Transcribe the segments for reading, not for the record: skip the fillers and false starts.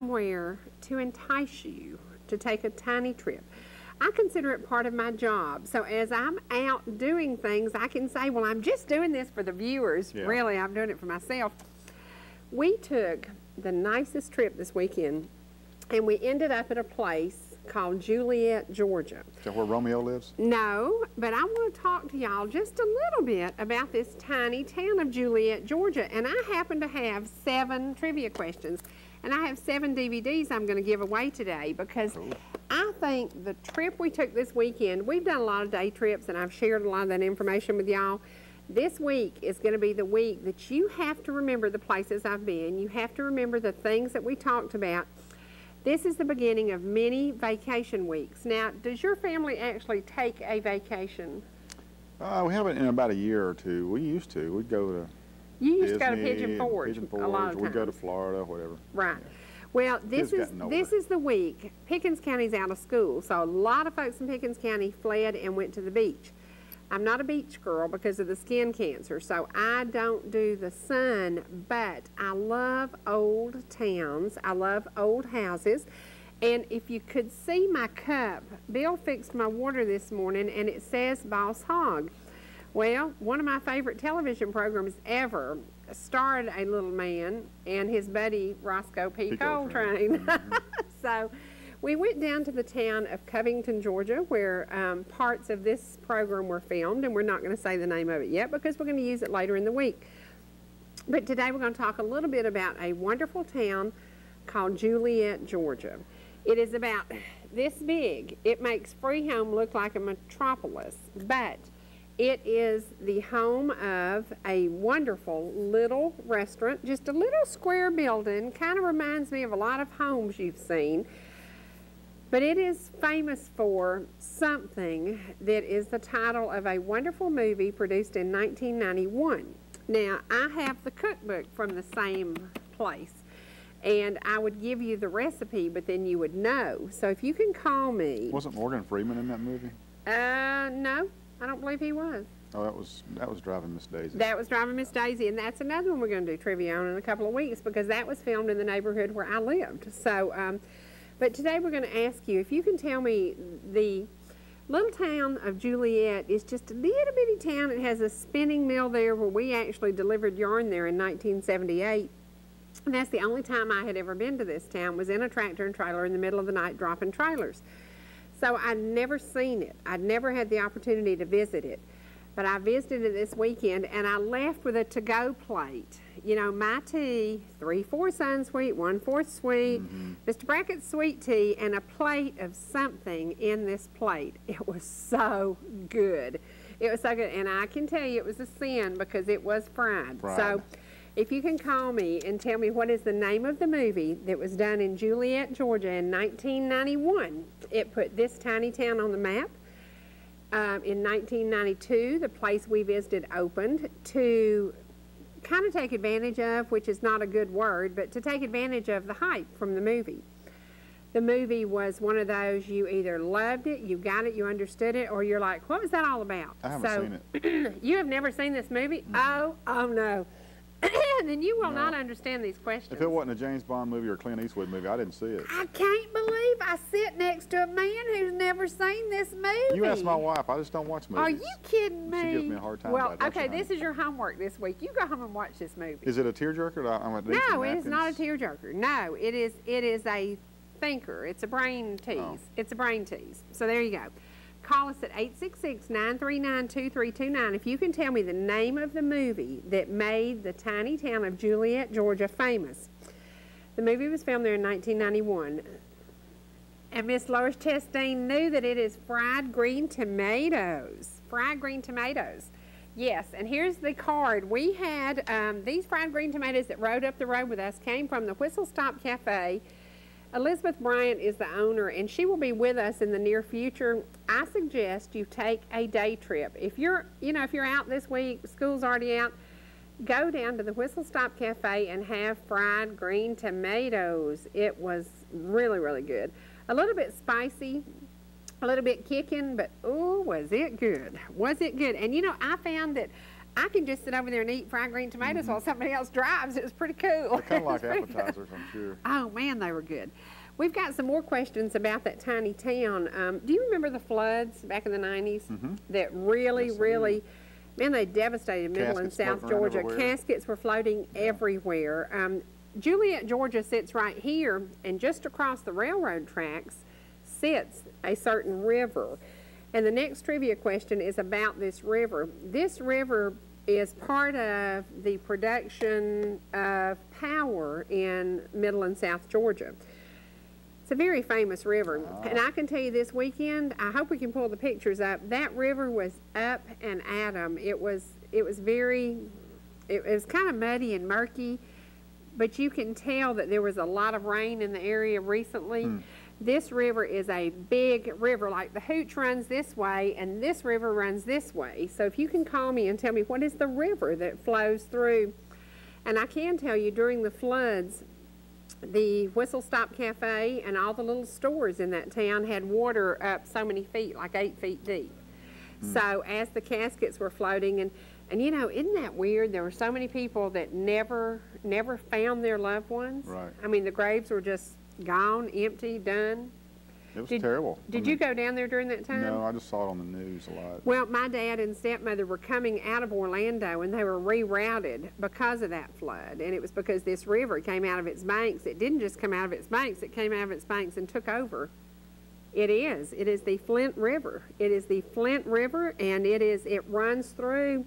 somewhere to entice you to take a tiny trip. I consider it part of my job. So as I'm out doing things, I can say, well, I'm just doing this for the viewers. Yeah. Really, I'm doing it for myself. We took the nicest trip this weekend, and we ended up at a place called Juliet, Georgia. Is that where Romeo lives? No, but I want to talk to y'all just a little bit about this tiny town of Juliet, Georgia. And I happen to have 7 trivia questions. And I have 7 DVDs I'm going to give away today because I think the trip we took this weekend, we've done a lot of day trips and I've shared a lot of that information with y'all. This week is going to be the week that you have to remember the places I've been. You have to remember the things that we talked about. This is the beginning of many vacation weeks. Now, does your family actually take a vacation? We haven't in about a year or two. We used to. We'd go to You used Disney, to go to Pigeon Forge, Pigeon a lot of Forge. times. We'd go to Florida, whatever. Right. Yeah. Well, Kids gotten older. this is the week. Pickens County's out of school, so a lot of folks in Pickens County fled and went to the beach. I'm not a beach girl because of the skin cancer, so I don't do the sun, but I love old towns. I love old houses. And if you could see my cup, Bill fixed my water this morning, and it says Boss Hog. Well, one of my favorite television programs ever starred a little man and his buddy Roscoe P. Coltrane. So we went down to the town of Covington, Georgia, where parts of this program were filmed, and we're not going to say the name of it yet because we're going to use it later in the week. But today we're going to talk a little bit about a wonderful town called Juliet, Georgia. It is about this big. It makes Freehome look like a metropolis, but it is the home of a wonderful little restaurant, just a little square building, kind of reminds me of a lot of homes you've seen. But it is famous for something that is the title of a wonderful movie produced in 1991. Now, I have the cookbook from the same place, and I would give you the recipe, but then you would know. So if you can call me. Wasn't Morgan Freeman in that movie? No, I don't believe he was. Oh, that was Driving Miss Daisy. That was Driving Miss Daisy, and that's another one we're going to do trivia on in a couple of weeks because that was filmed in the neighborhood where I lived. So, but today we're going to ask you if you can tell me the little town of Juliet is just a little bitty town. It has a spinning mill there where we actually delivered yarn there in 1978. And that's the only time I had ever been to this town, was in a tractor and trailer in the middle of the night dropping trailers. So I'd never seen it. I'd never had the opportunity to visit it. But I visited it this weekend, and I left with a to-go plate. You know, my tea, 3/4 unsweet, 1/4 sweet, Mr. Brackett's sweet tea, and a plate of something in this plate. It was so good. It was so good, and I can tell you it was a sin because it was fried. So if you can call me and tell me what is the name of the movie that was done in Juliet, Georgia in 1991. It put this tiny town on the map. In 1992, the place we visited opened to kind of take advantage of, which is not a good word, but to take advantage of the hype from the movie. The movie was one of those, you either loved it, you got it, you understood it, or you're like, what was that all about? I haven't seen it. You have never seen this movie? Oh no. Then you will not understand these questions. If it wasn't a James Bond movie or Clint Eastwood movie, I didn't see it. I can't believe I sit next to a man who's never seen this movie. You ask my wife. I just don't watch movies. Are you kidding me? She gives me a hard time Well, about it. okay, this is your homework this week. You go home and watch this movie. Is it a tearjerker? No, it is not a tearjerker. No, it is a thinker. It's a brain tease. Oh. It's a brain tease. So there you go. Call us at 866-939-2329 if you can tell me the name of the movie that made the tiny town of Juliet, Georgia famous. The movie was filmed there in 1991. And Miss Lois Chastain knew that it is fried green tomatoes. Fried green tomatoes. Yes, and here's the card. We had these fried green tomatoes that rode up the road with us came from the Whistle Stop Cafe. Elizabeth Bryant is the owner, and she will be with us in the near future. I suggest you take a day trip. If you're out this week, school's already out, go down to the Whistle Stop Cafe and have fried green tomatoes. It was really, really good. A little bit spicy, a little bit kicking, but ooh, was it good. Was it good? And you know, I found that I can just sit over there and eat fried green tomatoes while somebody else drives. It was pretty cool. They're kind of like appetizers, I'm sure. Oh, man, they were good. We've got some more questions about that tiny town. Do you remember the floods back in the 90s that really, really, man, they devastated Middle and South Georgia. Caskets were floating everywhere. Juliet, Georgia sits right here, and just across the railroad tracks sits a certain river. And the next trivia question is about this river. This river is part of the production of power in Middle and South Georgia. It's a very famous river, and I can tell you this weekend, I hope we can pull the pictures up, that river was up and at 'em. It was kind of muddy and murky, but you can tell that there was a lot of rain in the area recently. This river is a big river, like the Hooch runs this way and this river runs this way. So if you can call me and tell me what is the river that flows through, and I can tell you during the floods, the Whistle Stop Cafe and all the little stores in that town had water up so many feet, like 8 feet deep. So as the caskets were floating, and you know, isn't that weird? There were so many people that never found their loved ones. Right. I mean, the graves were just gone, empty, done. It was terrible. Did you go down there during that time? No, I just saw it on the news a lot. Well, my dad and stepmother were coming out of Orlando, and they were rerouted because of that flood. And it was because this river came out of its banks. It didn't just come out of its banks, it came out of its banks and took over. It is the Flint River. It is the Flint River, and it runs through.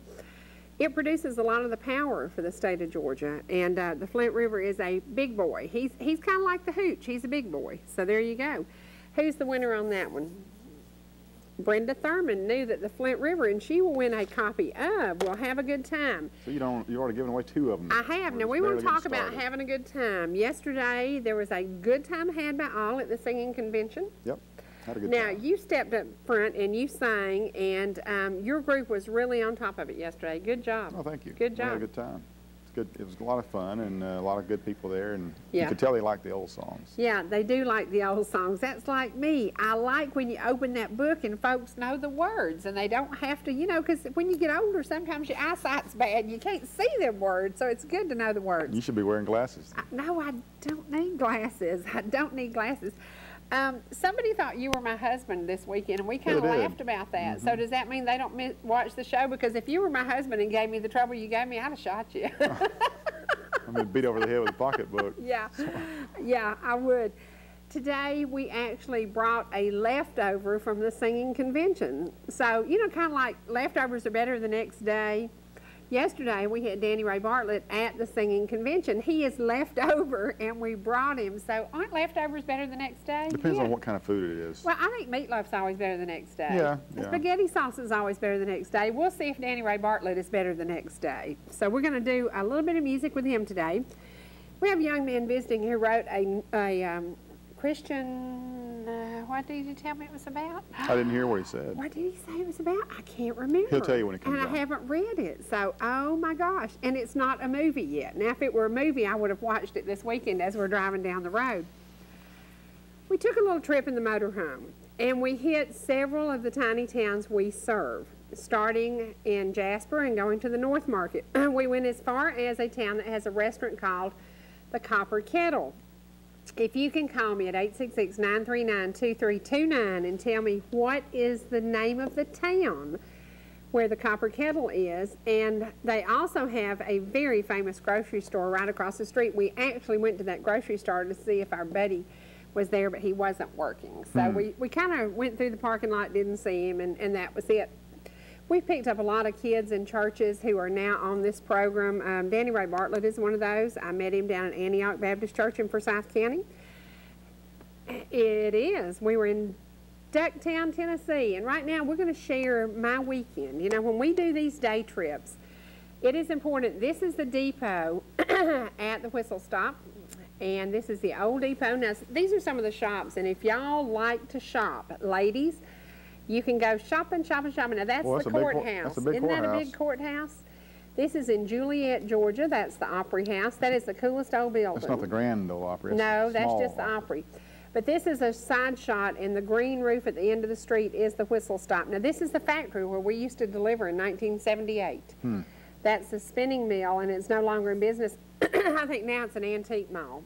It produces a lot of the power for the state of Georgia, and the Flint River is a big boy. He's kind of like the Hooch. He's a big boy. So there you go. Who's the winner on that one? Brenda Thurman knew that the Flint River, and she will win a copy of We'll Have a Good Time. So you already given away 2 of them. I have. Now we want to talk about having a good time. Yesterday there was a good time had by all at the singing convention. Yep. Had a good now, time. you stepped up front and you sang, and your group was really on top of it yesterday. Good job. Oh, thank you. Good job. We had a good time. It's good. It was a lot of fun, and a lot of good people there, and Yeah. you could tell they liked the old songs. Yeah, they do like the old songs. That's like me. I like when you open that book and folks know the words, and they don't have to, you know, because when you get older, sometimes your eyesight's bad. You can't see them words, so it's good to know the words. You should be wearing glasses. No, I don't need glasses. I don't need glasses. Somebody thought you were my husband this weekend, and we kind of laughed about that. So does that mean they don't watch the show? Because if you were my husband and gave me the trouble you gave me, I'd have shot you. I'm going to beat over the head with a pocketbook. Yeah, yeah, I would. Today, we actually brought a leftover from the singing convention. So, you know, kind of like leftovers are better the next day. Yesterday, we had Danny Ray Bartlett at the singing convention. He is left over, and we brought him. So aren't leftovers better the next day? Depends on what kind of food it is. Well, I think meatloaf's always better the next day. Yeah. Spaghetti sauce is always better the next day. We'll see if Danny Ray Bartlett is better the next day. So we're going to do a little bit of music with him today. We have a young man visiting who wrote a Christian, what did you tell me it was about? I didn't hear what he said. What did he say it was about? I can't remember. He'll tell you when it comes out. And I haven't read it, so, oh my gosh. And it's not a movie yet. Now, if it were a movie, I would have watched it this weekend as we're driving down the road. We took a little trip in the motorhome, and we hit several of the tiny towns we serve, starting in Jasper and going to the North Market. We went as far as a town that has a restaurant called the Copper Kettle. If you can call me at 866-939-2329 and tell me what is the name of the town where the Copper Kettle is. And they also have a very famous grocery store right across the street. We actually went to that grocery store to see if our buddy was there, but he wasn't working. So we kind of went through the parking lot, didn't see him, and that was it. We picked up a lot of kids in churches who are now on this program. Danny Ray Bartlett is one of those. I met him down at Antioch Baptist Church in Forsyth County. It is. We were in Ducktown, Tennessee, and right now we're going to share my weekend. You know, when we do these day trips, it is important. This is the depot at the Whistle Stop, and this is the old depot. Now, these are some of the shops, and if y'all like to shop, ladies, you can go shopping. Now, that's the courthouse. Isn't that a big courthouse? This is in Juliet, Georgia. That's the Opry House. That is the coolest old building. That's not the Grand Ole Opry. No, that's just the Opry. But this is a side shot, and the green roof at the end of the street is the Whistle Stop. Now, this is the factory where we used to deliver in 1978. That's the spinning mill, and it's no longer in business. I think now it's an antique mall.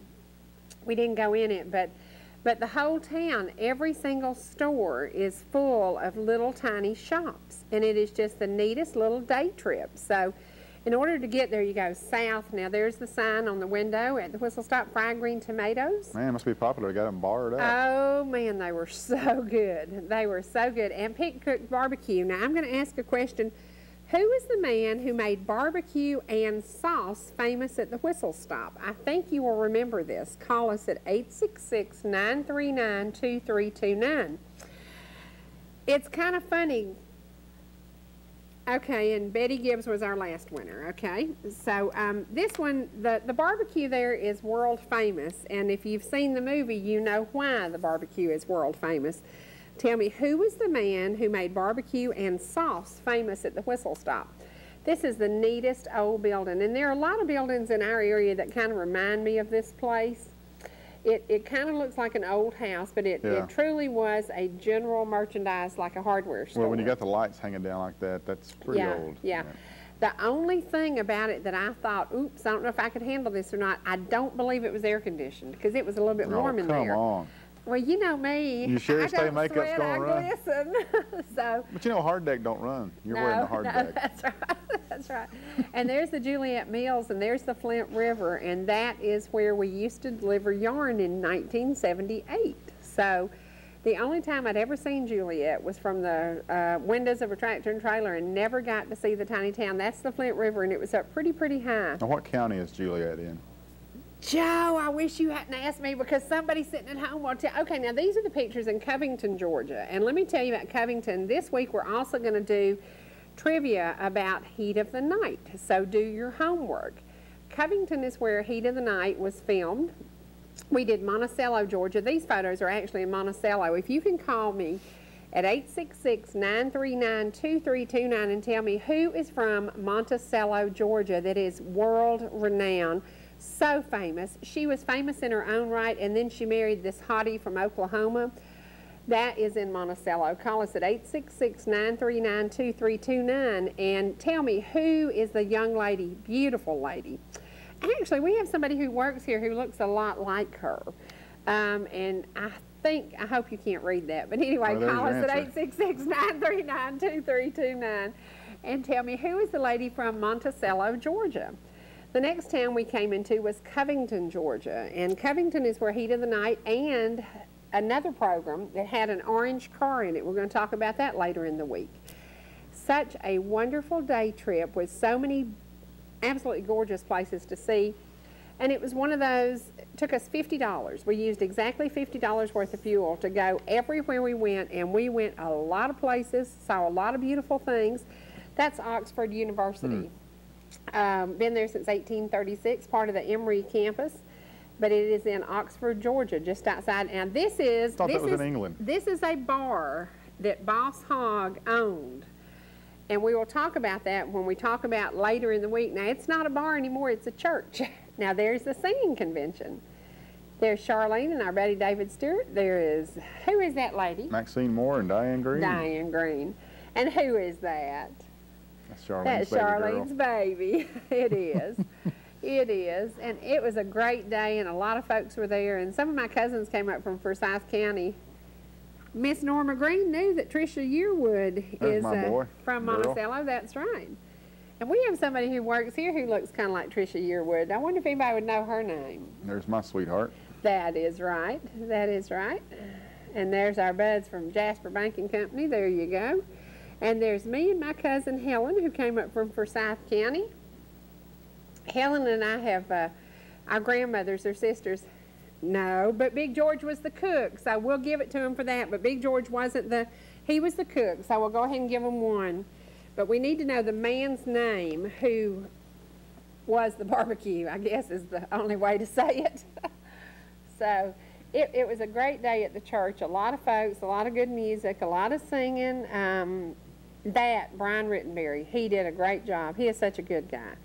We didn't go in it, but the whole town, every single store is full of little tiny shops, and it is just the neatest little day trip. So in order to get there, you go south. Now there's the sign on the window at the Whistle Stop Fried Green Tomatoes. Man, it must be popular. Got them barred up. Oh man, they were so good. They were so good. And Pit Cook Barbecue. Now I'm going to ask a question. Who is the man who made barbecue and sauce famous at the Whistle Stop? I think you will remember this. Call us at 866-939-2329. It's kind of funny. Okay, and Betty Gibbs was our last winner, okay? So this one, the barbecue there is world famous, and if you've seen the movie, you know why the barbecue is world famous. Tell me, who was the man who made barbecue and sauce famous at the Whistle Stop? This is the neatest old building, and there are a lot of buildings in our area that kind of remind me of this place. It kind of looks like an old house, but it truly was a general merchandise, like a hardware store. Well, when you got the lights hanging down like that, that's pretty old. Yeah. The only thing about it that I thought, oops, I don't know if I could handle this or not, I don't believe it was air conditioned, because it was a little bit warm in there. Come on. Well, you know me. You sure stay makeup's gonna run? So, but you know, hard deck don't run. You're wearing the hard deck. That's right. That's right. And there's the Juliet Mills, and there's the Flint River, and that is where we used to deliver yarn in 1978. So the only time I'd ever seen Juliet was from the windows of a tractor and trailer, and never got to see the tiny town. That's the Flint River, and it was up pretty high. Now, what county is Juliet in? Joe, I wish you hadn't asked me, because somebody sitting at home will tell. Okay, now these are the pictures in Covington, Georgia. And let me tell you about Covington. This week we're also going to do trivia about Heat of the Night. So do your homework. Covington is where Heat of the Night was filmed. We did Monticello, Georgia. These photos are actually in Monticello. If you can call me at 866-939-2329 and tell me who is from Monticello, Georgia, that is world renowned. So famous. She was famous in her own right, and then she married this hottie from Oklahoma. That is in Monticello. Call us at 866-939-2329 and tell me, who is the young lady, beautiful lady. Actually, we have somebody who works here who looks a lot like her. And I hope you can't read that. But anyway, call us at 866-939-2329 and tell me, who is the lady from Monticello, Georgia. The next town we came into was Covington, Georgia, and Covington is where Heat of the Night and another program that had an orange car in it. We're going to talk about that later in the week. Such a wonderful day trip with so many absolutely gorgeous places to see, and it was one of those, it took us $50. We used exactly $50 worth of fuel to go everywhere we went, and we went a lot of places, saw a lot of beautiful things. That's Oxford University. Been there since 1836, part of the Emory campus, but it is in Oxford, Georgia, just outside. And this is I thought that was in England. This is a bar that Boss Hogg owned, and we will talk about that when we talk about later in the week. Now, it's not a bar anymore; it's a church. Now, there's the singing convention. There's Charlene and our buddy David Stewart. There is, who is that lady? Maxine Moore and Diane Green. Diane Green. And who is that? That's Charlene's baby. It is. It is. And it was a great day, and a lot of folks were there. And some of my cousins came up from Forsyth County. Miss Norma Green knew that Tricia Yearwood is from Monticello. That's right. And we have somebody who works here who looks kind of like Tricia Yearwood. I wonder if anybody would know her name. There's my sweetheart. That is right. That is right. And there's our buds from Jasper Banking Company. There you go. And there's me and my cousin Helen, who came up from Forsyth County. Helen and I have our grandmothers or sisters. No, but Big George was the cook, so we'll give it to him for that. But Big George wasn't he was the cook, so we'll go ahead and give him one. But we need to know the man's name who was the barbecue, I guess is the only way to say it. So it was a great day at the church. A lot of folks, a lot of good music, a lot of singing. Brian Rittenberry, he did a great job. He is such a good guy.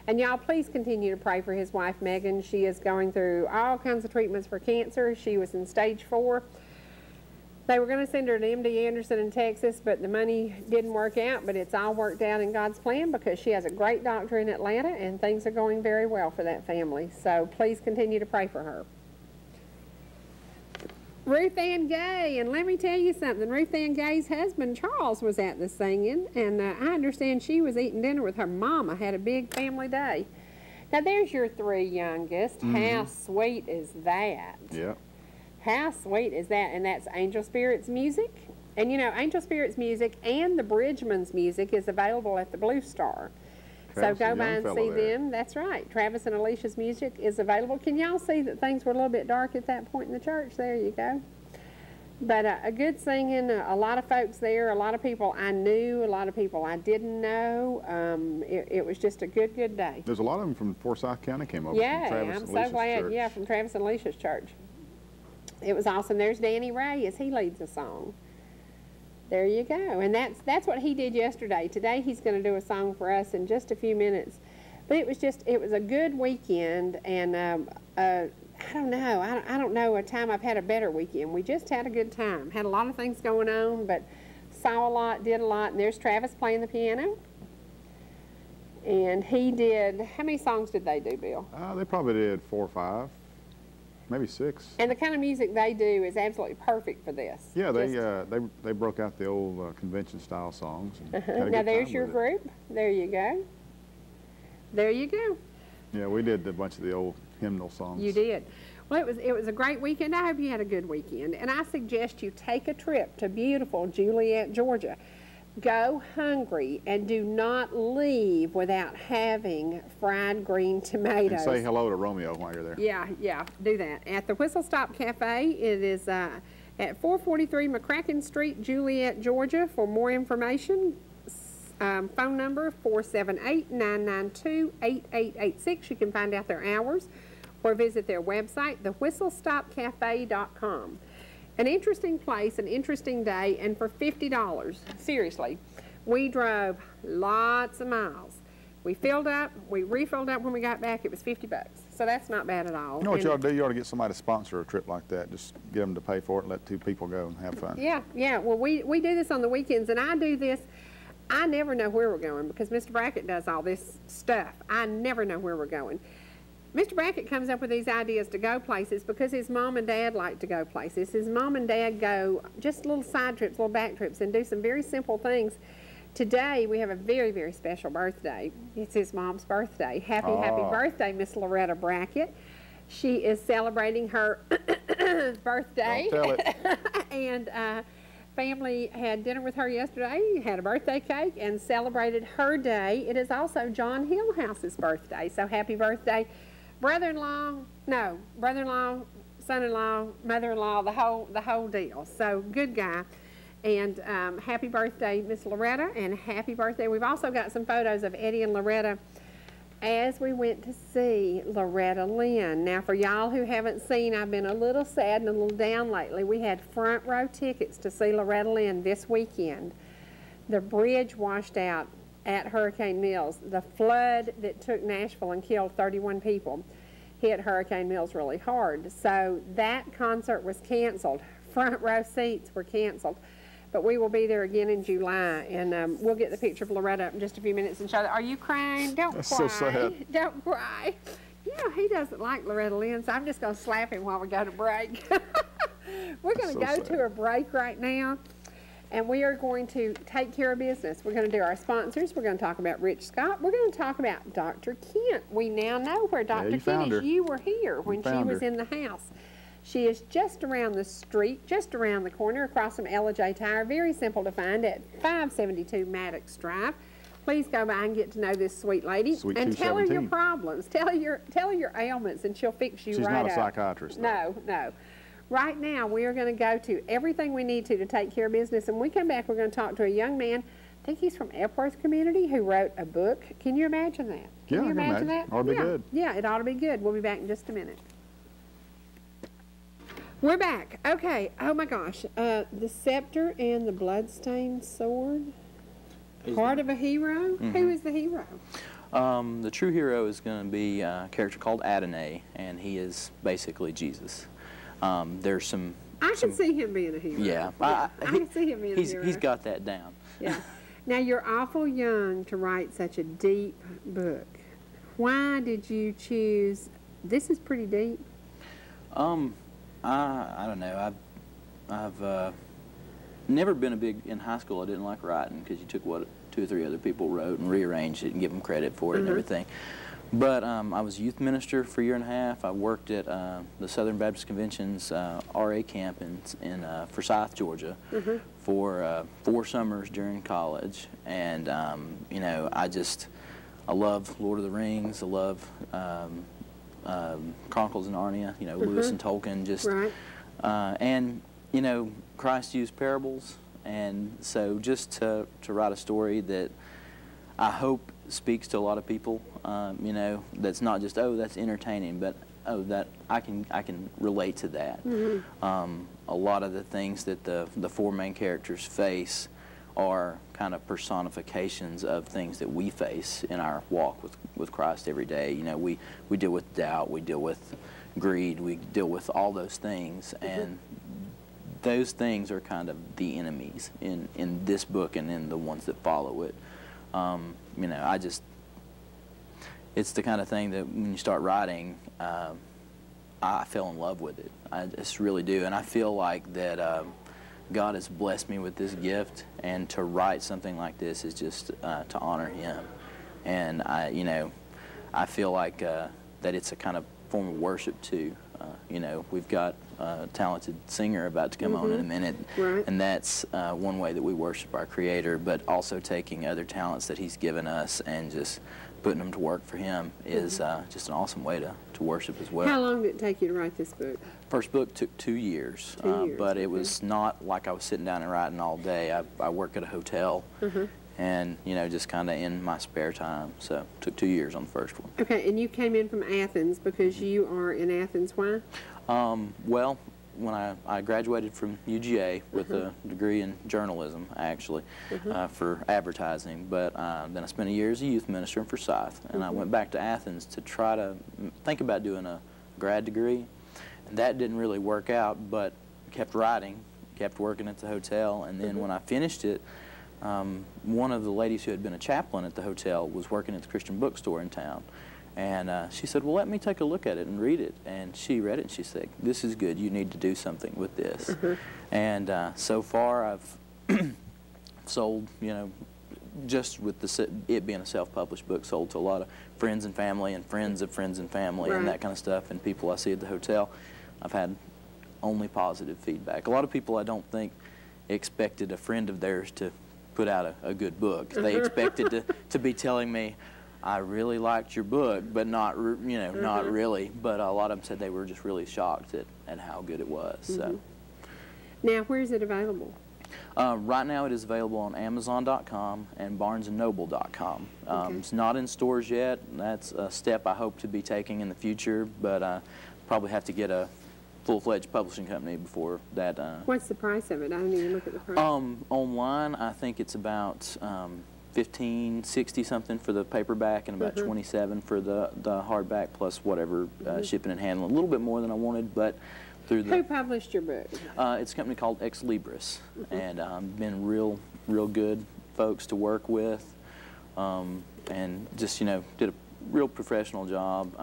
And y'all, please continue to pray for his wife, Megan. She is going through all kinds of treatments for cancer. She was in stage 4. They were going to send her to MD Anderson in Texas, but the money didn't work out, but it's all worked out in God's plan because she has a great doctor in Atlanta, and things are going very well for that family. So please continue to pray for her. Ruth Ann Gay, and let me tell you something. Ruth Ann Gay's husband, Charles, was at the singing, and I understand she was eating dinner with her mama, had a big family day. Now, there's your 3 youngest. How sweet is that? Yeah. How sweet is that? And that's Angel Spirits Music. And you know, Angel Spirits Music and the Bridgman's music is available at the Blue Star. Travis, so go by and see there. them. That's right. Travis and Alicia's music is available. Can y'all see that things were a little bit dark at that point in the church? There you go. But a good singing, a lot of folks there, a lot of people I knew, a lot of people I didn't know. It was just a good day. There's a lot of them from Forsyth County came over. Yeah, from Travis I'm and so Alicia's glad. church. Yeah, from Travis and Alicia's church. It was awesome. There's Danny Ray as he leads a song. There you go. And that's what he did yesterday. Today he's going to do a song for us in just a few minutes. But it was a good weekend, and I don't know a time I've had a better weekend. We just had a good time. Had a lot of things going on, but saw a lot, did a lot. And there's Travis playing the piano. And he did, how many songs did they do, Bill? They probably did 4 or 5. Maybe 6. And the kind of music they do is absolutely perfect for this. Yeah, they broke out the old convention style songs. And had a Now good there's time your with group. There you go. There you go. Yeah, we did a bunch of the old hymnal songs. You did. Well, it was a great weekend. I hope you had a good weekend. And I suggest you take a trip to beautiful Juliet, Georgia. Go hungry and do not leave without having fried green tomatoes. And say hello to Romeo while you're there. Yeah, do that. At the Whistle Stop Cafe, it is at 443 McCracken Street, Juliet, Georgia. For more information, phone number 478-992-8886. You can find out their hours or visit their website, thewhistlestopcafe.com. An interesting place, an interesting day, and for $50, seriously, we drove lots of miles. We filled up, we refilled up when we got back, it was $50. So that's not bad at all. You know what you ought to do? You ought to get somebody to sponsor a trip like that. Just get them to pay for it and let 2 people go and have fun. Yeah. Well, we do this on the weekends, and I do this. I never know where we're going because Mr. Brackett does all this stuff. I never know where we're going. Mr. Brackett comes up with these ideas to go places because his mom and dad like to go places. His mom and dad go just little side trips, little back trips, and do some very simple things. Today, we have a very, very special birthday. It's his mom's birthday. Happy birthday, Miss Loretta Brackett. She is celebrating her birthday. Don't tell it. And family had dinner with her yesterday, had a birthday cake, and celebrated her day. It is also John Hillhouse's birthday, so happy birthday. Brother-in-law, son-in-law, mother-in-law, the whole deal. So good guy. And happy birthday, Miss Loretta, and happy birthday. We've also got some photos of Eddie and Loretta as we went to see Loretta Lynn. Now, for y'all who haven't seen, I've been a little sad and a little down lately. We had front row tickets to see Loretta Lynn this weekend. The bridge washed out at Hurricane Mills. The flood that took Nashville and killed 31 people hit Hurricane Mills really hard. So that concert was canceled. Front row seats were canceled. But we will be there again in July, and we'll get the picture of Loretta up in just a few minutes and show that. Are you crying? Don't That's cry. so sad. Don't cry. You know, he doesn't like Loretta Lynn, so I'm just going to slap him while we go to break. We're going to go to a break right now, and we are going to take care of business. We're going to do our sponsors. We're going to talk about Rich Scott. We're going to talk about Dr. Kent. We now know where Dr. Kent is. You were here when she was in the house. She is just around the street, just around the corner, across from Ella J. Tire. Very simple to find at 572 Maddox Drive. Please go by and get to know this sweet lady. Sweet and tell her your 217. problems. Tell her your ailments, and she'll fix you She's right up. not a psychiatrist, though. No. Right now, we are going to go to everything we need to take care of business. And when we come back, we're going to talk to a young man. I think he's from Epworth Community who wrote a book. Can you imagine that? Yeah, Can you I can imagine that? Ought to be good. Yeah, it ought to be good. We'll be back in just a minute. We're back. Okay. Oh my gosh. The scepter and the bloodstained sword. Part of a hero? Who is the hero? The true hero is going to be a character called Adonai, and he is basically Jesus. There's some I can see him being a hero. Yeah, I can see him being a he's hero. got that down. Yeah. Now, you're awful young to write such a deep book. Why did you choose, this is pretty deep. I don't know. I've never been a big, in high school I didn't like writing because you took what 2 or 3 other people wrote and rearranged it and give them credit for it and everything. But I was a youth minister for a year and a half. I worked at the Southern Baptist Convention's RA camp in Forsyth, Georgia for 4 summers during college. And, you know, I love Lord of the Rings. I love Chronicles of Narnia, you know, Lewis and Tolkien. Just, and, you know, Christ used parables. And so just to write a story that I hope speaks to a lot of people, you know, that's not just, oh, that's entertaining, but, oh, that I can relate to that. A lot of the things that the 4 main characters face are kind of personifications of things that we face in our walk with Christ every day. You know, we deal with doubt, we deal with greed, we deal with all those things, and those things are kind of the enemies in this book and in the ones that follow it. You know, it's the kind of thing that when you start writing, I fell in love with it. I just really do, and I feel like that God has blessed me with this gift, and to write something like this is just to honor Him. And you know, I feel like that it's a kind of form of worship too. You know, we've got a talented singer about to come on in a minute, and that's one way that we worship our Creator, but also taking other talents that He's given us and just putting them to work for Him is just an awesome way to worship as well. How long did it take you to write this book? First book took 2 years, but it was not like I was sitting down and writing all day. I work at a hotel, and, you know, just kind of in my spare time. So it took 2 years on the first one. Okay, and you came in from Athens because you are in Athens. Why? Well, when I graduated from UGA with a degree in journalism, actually, for advertising, but then I spent a year as a youth minister in Forsyth, and I went back to Athens to try to think about doing a grad degree, and that didn't really work out, but kept writing, kept working at the hotel, and then when I finished it, one of the ladies who had been a chaplain at the hotel was working at the Christian bookstore in town. And she said, well, let me take a look at it and read it. And she read it and she said, this is good. You need to do something with this. And so far I've sold, you know, just with it being a self-published book, sold to a lot of friends and family and friends of friends and family and that kind of stuff, and people I see at the hotel. I've had only positive feedback. A lot of people I don't think expected a friend of theirs to put out a good book. They expected to be telling me, I really liked your book, but not, you know, not really. But a lot of them said they were just really shocked at how good it was. So. Now, where is it available? Right now it is available on Amazon.com and BarnesandNoble.com. It's not in stores yet. That's a step I hope to be taking in the future, but probably have to get a full-fledged publishing company before that. What's the price of it? I didn't even look at the price. Online, I think it's about $15, $60 something for the paperback, and about $27 for the hardback, plus whatever shipping and handling. A little bit more than I wanted, but through the. Who published your book? It's a company called Ex Libris, and been real good folks to work with, and just, you know, did a real professional job.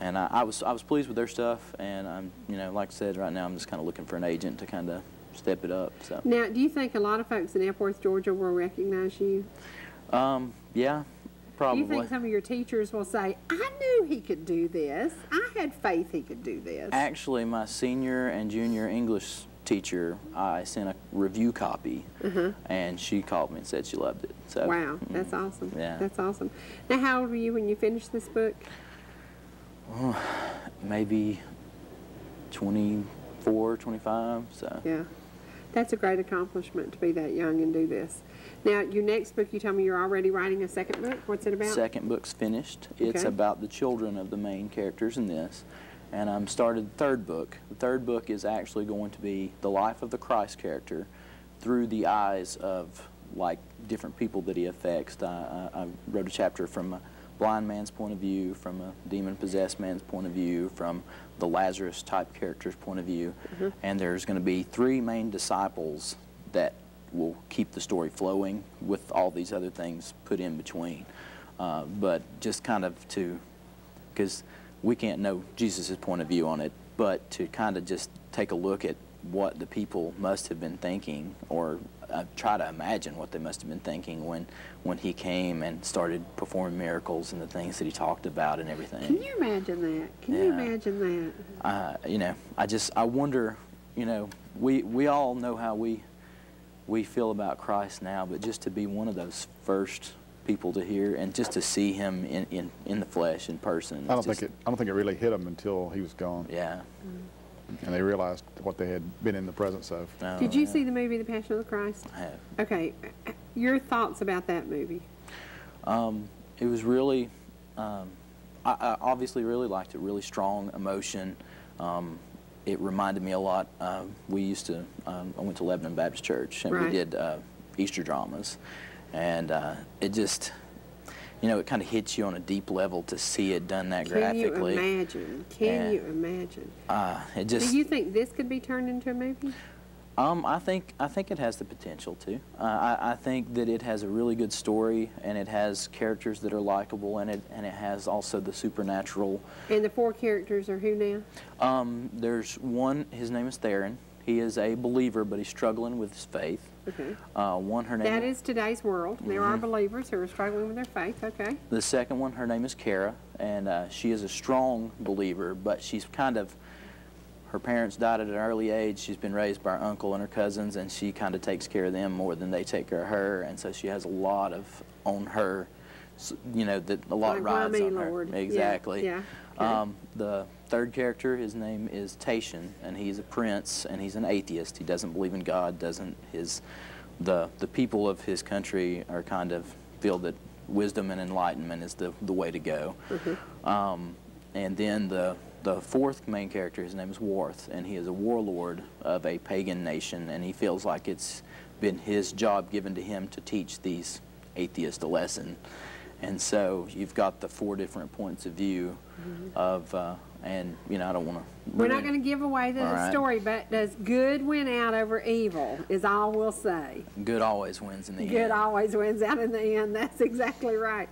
And I was pleased with their stuff, and I'm, you know, like I said, right now I'm just kind of looking for an agent to kind of step it up. So. Now, do you think a lot of folks in Epworth, Georgia will recognize you? Yeah, probably. Do you think some of your teachers will say, I knew he could do this. I had faith he could do this? Actually, my senior and junior English teacher, I sent a review copy, and she called me and said she loved it. So. Wow, that's awesome. Yeah. That's awesome. Now, how old were you when you finished this book? Maybe 24, 25, so. Yeah, that's a great accomplishment to be that young and do this. Now, your next book, you tell me you're already writing a second book. What's it about? Second book's finished. It's about the children of the main characters in this, and I'm started the third book. The third book is actually going to be the life of the Christ character through the eyes of, like, different people that he affects. I wrote a chapter from blind man's point of view, from a demon-possessed man's point of view, from the Lazarus-type character's point of view. And there's going to be 3 main disciples that will keep the story flowing with all these other things put in between. But just kind of because we can't know Jesus' point of view on it, but to kind of just take a look at what the people must have been thinking, or try to imagine what they must have been thinking when he came and started performing miracles and the things that he talked about and everything. Can you imagine that? Can you imagine that? You know, I wonder, you know, we all know how we feel about Christ now, but just to be one of those first people to hear and just to see him in the flesh, in person. I don't think it really hit them until he was gone. Yeah. And they realized what they had been in the presence of. Oh, Did you see the movie The Passion of the Christ? I have. Okay, your thoughts about that movie? It was really, I obviously really liked it, really strong emotion. It reminded me a lot, we used to, I went to Lebanon Baptist Church, and we did Easter dramas. And it just, you know, it kind of hits you on a deep level to see it done that graphically. Can you imagine? Can you imagine? It just. Do you think this could be turned into a movie? I think it has the potential to. I think that it has a really good story, and it has characters that are likable, and it has also the supernatural. And the 4 characters are who now? There's one. His name is Theron. He is a believer, but he's struggling with his faith. Okay. Her name. That is today's world. There are believers who are struggling with their faith. Okay. The second one, her name is Kara, and she is a strong believer, but she's kind of. Her parents died at an early age. She's been raised by her uncle and her cousins, and she kind of takes care of them more than they take care of her, and so she has a lot on her, you know, that a lot rides on her. Lord. Exactly. Yeah. Okay. The third character, his name is Tatian, and he's a prince, and he's an atheist. He doesn't believe in God. The people of his country are kind of feel that wisdom and enlightenment is the way to go. And then the 4th main character, his name is Worth, and he is a warlord of a pagan nation, and he feels like it's been his job given to him to teach these atheists a lesson. And so you've got the 4 different points of view of, and you know, I don't want to. We're not going to give away the story, but does good win out over evil? Is all we'll say. Good always wins in the end. Good always wins out in the end. That's exactly right.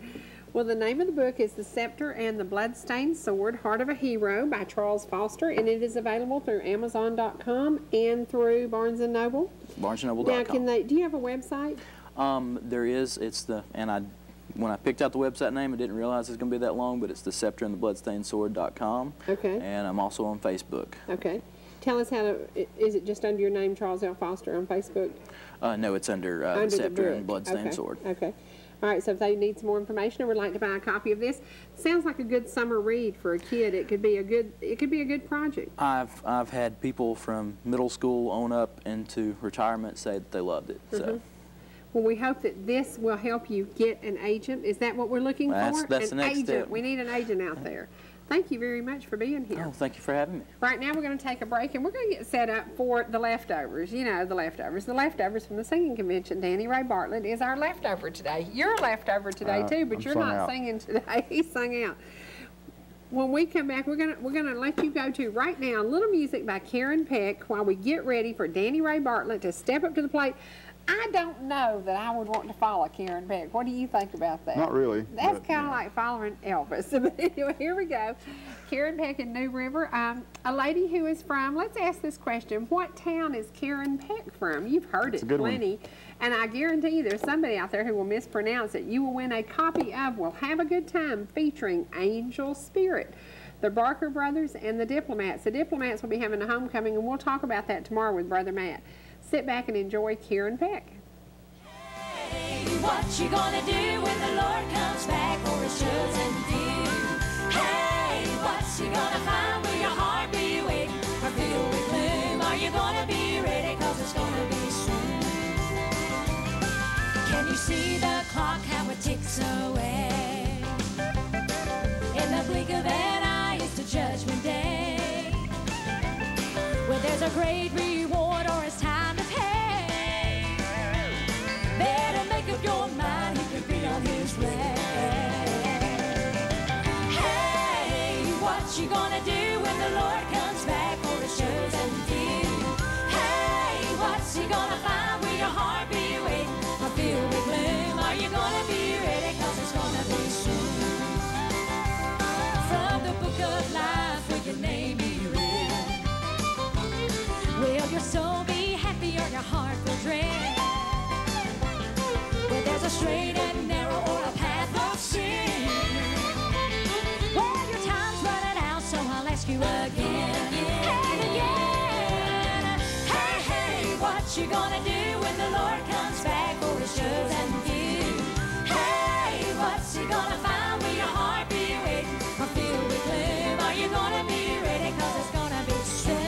Well, the name of the book is The Scepter and the Bloodstained Sword, Heart of a Hero by Charles Foster, and it is available through Amazon.com and through Barnes & Noble. BarnesandNoble.com. Now, do you have a website? There is. When I picked out the website name, I didn't realize it was going to be that long, but it's The Scepter and the Bloodstained Sword.com. Okay. And I'm also on Facebook. Okay. Tell us how to, is it just under your name, Charles L. Foster, on Facebook? No, it's under The Scepter and Bloodstained Sword. Okay. All right, so if they need some more information or would like to buy a copy of this, sounds like a good summer read for a kid. It could be a good project. I've had people from middle school on up into retirement say that they loved it. So. Well, we hope that this will help you get an agent. Is that what we're looking for? That's the next step. We need an agent out there. Thank you very much for being here. Oh, thank you for having me. Right now we're going to take a break, and we're going to get set up for the leftovers. You know, the leftovers. The leftovers from the singing convention. Danny Ray Bartlett is our leftover today. You're a leftover today, too, but you're not singing today. He sung out. When we come back, we're gonna let you go to, right now, a little music by Karen Peck while we get ready for Danny Ray Bartlett to step up to the plate. I don't know that I would want to follow Karen Peck. What do you think about that? Not really. That's kind of like following Elvis. But anyway, here we go. Karen Peck in New River. A lady who is from, let's ask this question. What town is Karen Peck from? You've heard it plenty. And I guarantee you there's somebody out there who will mispronounce it. You will win a copy of We'll Have a Good Time featuring Angel Spirit. The Barker Brothers and the Diplomats. The Diplomats will be having a homecoming, and we'll talk about that tomorrow with Brother Matt. Sit back and enjoy Karen Peck. Hey, what you gonna do when the Lord comes back for his chosen few? Hey, what you gonna find? Will your heart be awake or filled with gloom? Are you gonna be ready? 'Cause it's gonna be soon. Can you see the clock, how it ticks away? In the blink of an eye, it's the judgment day. Well, there's a great reward or it's time to pay. Better make up your mind, he could be on his way. soul be happy or your heart will dread? Where there's a straight and narrow or a path of sin. Well, your time's running out, so I'll ask you again and again. Hey, hey, what you gonna do when the Lord comes back for his chosen few? Hey, what's he gonna find? Will your heart be waiting or filled with gloom? Are you gonna be ready? 'Cause it's gonna be soon.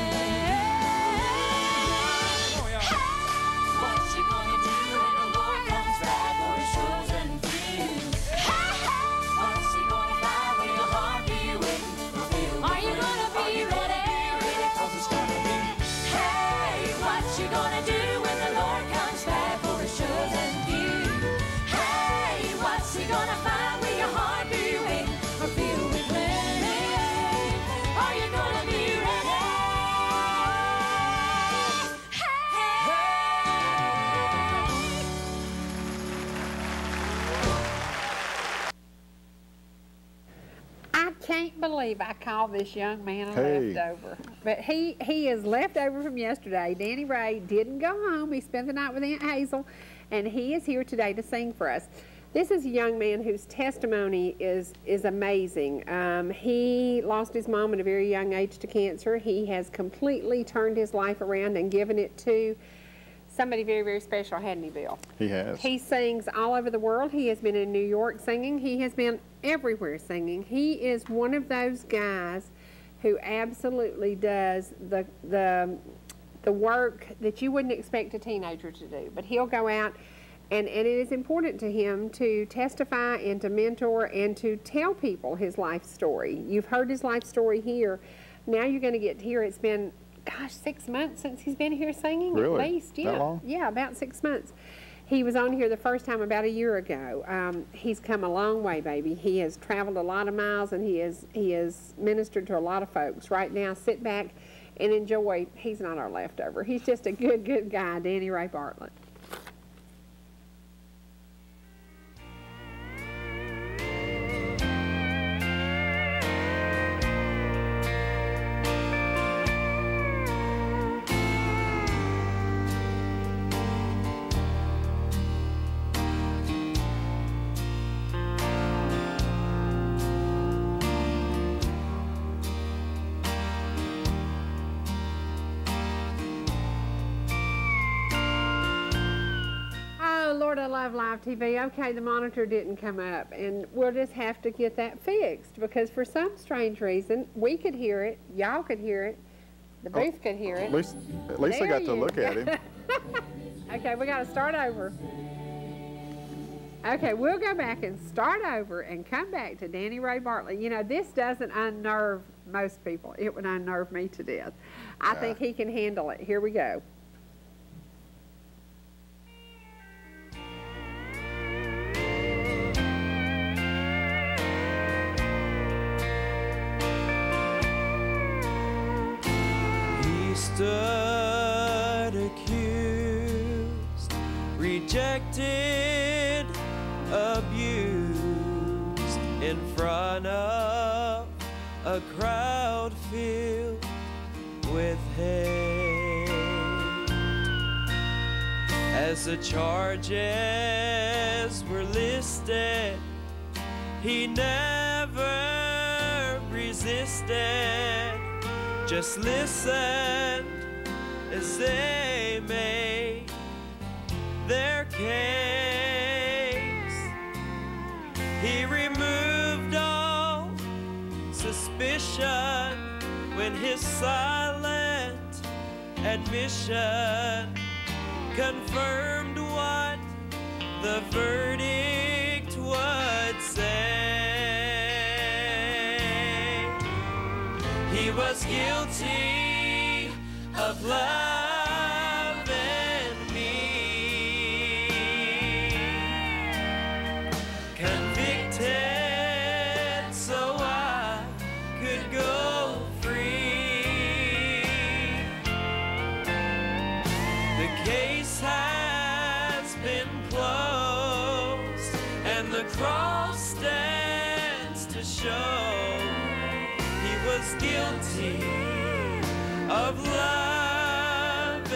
Can't believe I called this young man a Hey. leftover. But he is leftover from yesterday. Danny Ray didn't go home. He spent the night with Aunt Hazel, and he is here today to sing for us. This is a young man whose testimony is amazing. He lost his mom at a very young age to cancer. He has completely turned his life around and given it to somebody very, very special, hadn't he, Bill? He has. He sings all over the world. He has been in New York singing. He has been everywhere singing. He is one of those guys who absolutely does the work that you wouldn't expect a teenager to do. But he'll go out, and it is important to him to testify and to mentor and to tell people his life story. You've heard his life story here. Now you're going to get to hear it's been, gosh, 6 months since he's been here singing. Really? At least, yeah. That long? Yeah, about 6 months. He was on here the first time about a year ago. He's come a long way, baby. He has traveled a lot of miles, and he has ministered to a lot of folks. Right now, sit back and enjoy. He's not our leftover. He's just a good, good guy, Danny Ray Bartlett. Lord, I love live TV. Okay, the monitor didn't come up, and we'll just have to get that fixed because for some strange reason, we could hear it, y'all could hear it, the booth could hear it. At least I got to look at him. Okay, we got to start over. Okay, we'll go back and start over and come back to Danny Ray Bartlett. You know, this doesn't unnerve most people. It would unnerve me to death. I think he can handle it. Here we go. Stood accused, rejected, abused in front of a crowd filled with hate. As the charges were listed, he never resisted. Just listened as they made their case. He removed all suspicion when his silent admission confirmed what the verdict would say. He was guilty of loving me, convicted so I could go free. The case has been closed, and the cross stands to show was guilty of loving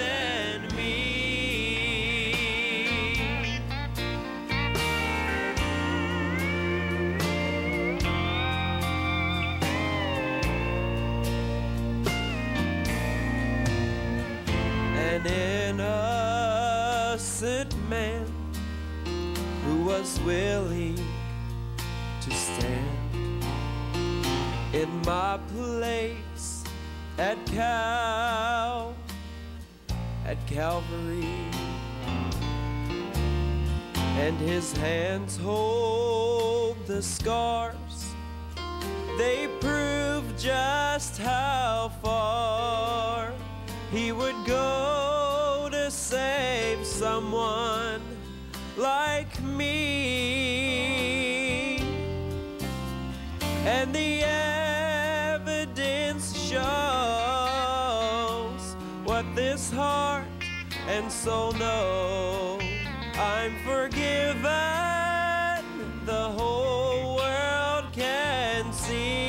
an innocent man who was willing to stand in my place at Calvary, and his hands hold the scars. They prove just how far he would go to save someone like me. And the evidence shows what this heart and soul know. I'm forgiven, the whole world can see.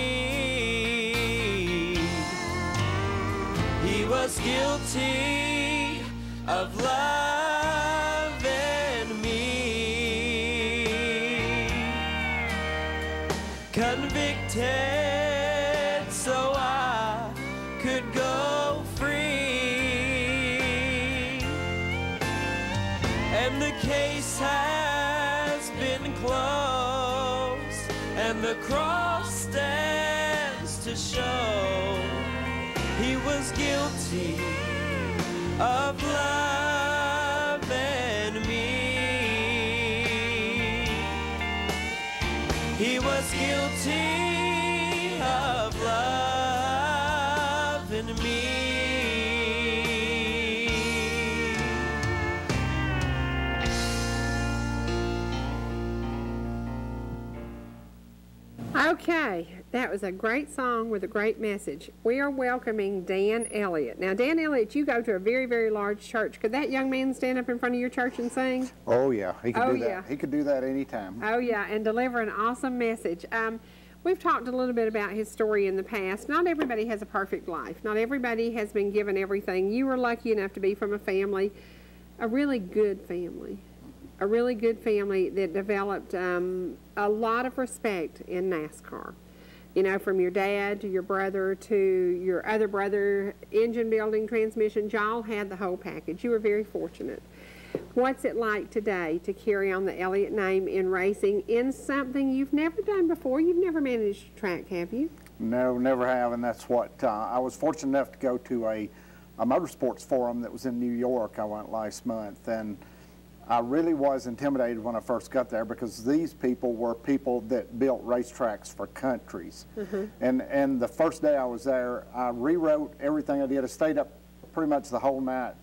He was guilty of loving me, convicted so I could go free, and the case has been closed, and the cross stands to show he was guilty of loving me. He was guilty of loving me. Okay, that was a great song with a great message. We are welcoming Dan Elliot. Now, Dan Elliot, you go to a very, very large church. Could that young man stand up in front of your church and sing? Oh yeah, he could Oh, do that. yeah. He could do that anytime. Oh, yeah, and deliver an awesome message. We've talked a little bit about his story in the past. Not everybody has a perfect life. Not everybody has been given everything. You were lucky enough to be from a family, a really good family. A really good family that developed a lot of respect in NASCAR. You know, from your dad to your brother to your other brother, engine building, transmission, y'all had the whole package. You were very fortunate. What's it like today to carry on the Elliot name in racing in something you've never done before? You've never managed a track, have you? No, never have, and that's what I was fortunate enough to go to a motorsports forum that was in New York. I went last month, and I really was intimidated when I first got there because these people were people that built racetracks for countries. And the first day I was there, I rewrote everything I did. I stayed up pretty much the whole night.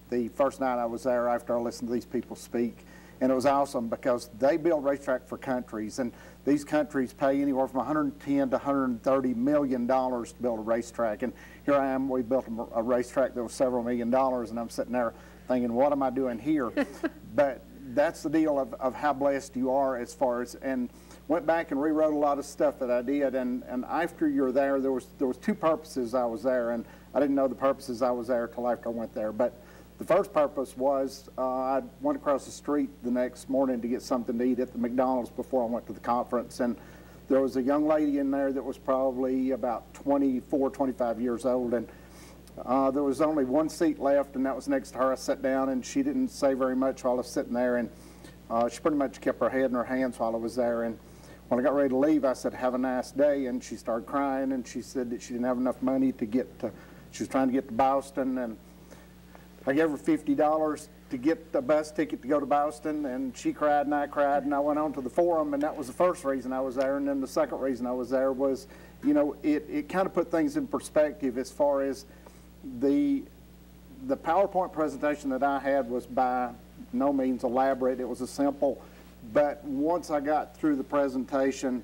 The first night I was there after I listened to these people speak. And it was awesome because they build racetrack for countries, and these countries pay anywhere from $110 to $130 million to build a racetrack. And here I am, we built a racetrack that was several $1 million, and I'm sitting there thinking, what am I doing here? But that's the deal of how blessed you are as far as, and went back and rewrote a lot of stuff that I did, and after you're there, there was two purposes I was there, and I didn't know the purposes I was there till after I went there. But the first purpose was I went across the street the next morning to get something to eat at the McDonald's before I went to the conference, and there was a young lady in there that was probably about 24, 25 years old, and there was only one seat left, and that was next to her. I sat down, and she didn't say very much while I was sitting there, and she pretty much kept her head in her hands while I was there. And when I got ready to leave, I said, have a nice day, and she started crying, and she said that she didn't have enough money to get to, she was trying to get to Boston, and I gave her $50 to get the bus ticket to go to Boston, and she cried, and I cried, and I went on to the forum, and that was the first reason I was there. And then the second reason I was there was, you know, it kind of put things in perspective as far as the PowerPoint presentation that I had was by no means elaborate. It was a simple, but once I got through the presentation,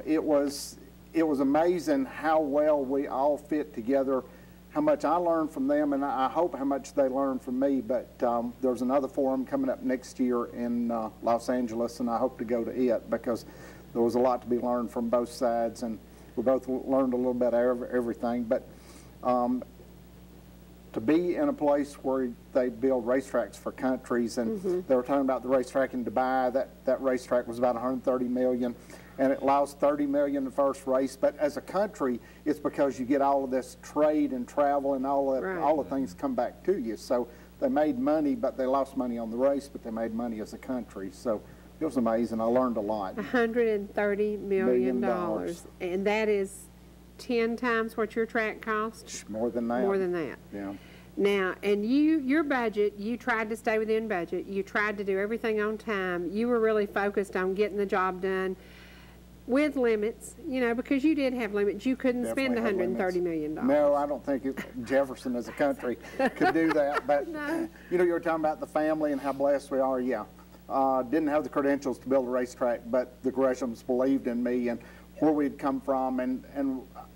it was amazing how well we all fit together, how much I learned from them, and I hope how much they learned from me. But there's another forum coming up next year in Los Angeles, and I hope to go to it because there was a lot to be learned from both sides, and we both learned a little bit of everything. But to be in a place where they build racetracks for countries, and they were talking about the racetrack in Dubai, that racetrack was about $130 million, and it lost $30 million in the first race. But as a country, it's because you get all of this trade and travel and all that, all the things come back to you. So they made money, but they lost money on the race, but they made money as a country. So it was amazing. I learned a lot. $130 million. And that is 10 times what your track cost? More than that. More than that. Yeah. Now, and your budget, you tried to stay within budget. You tried to do everything on time. You were really focused on getting the job done with limits, you know, because you did have limits. You couldn't spend $130 million. No, I don't think Jefferson as a country could do that. But, you know, you were talking about the family and how blessed we are. Yeah. Didn't have the credentials to build a racetrack, but the Greshams believed in me and where we'd come from. And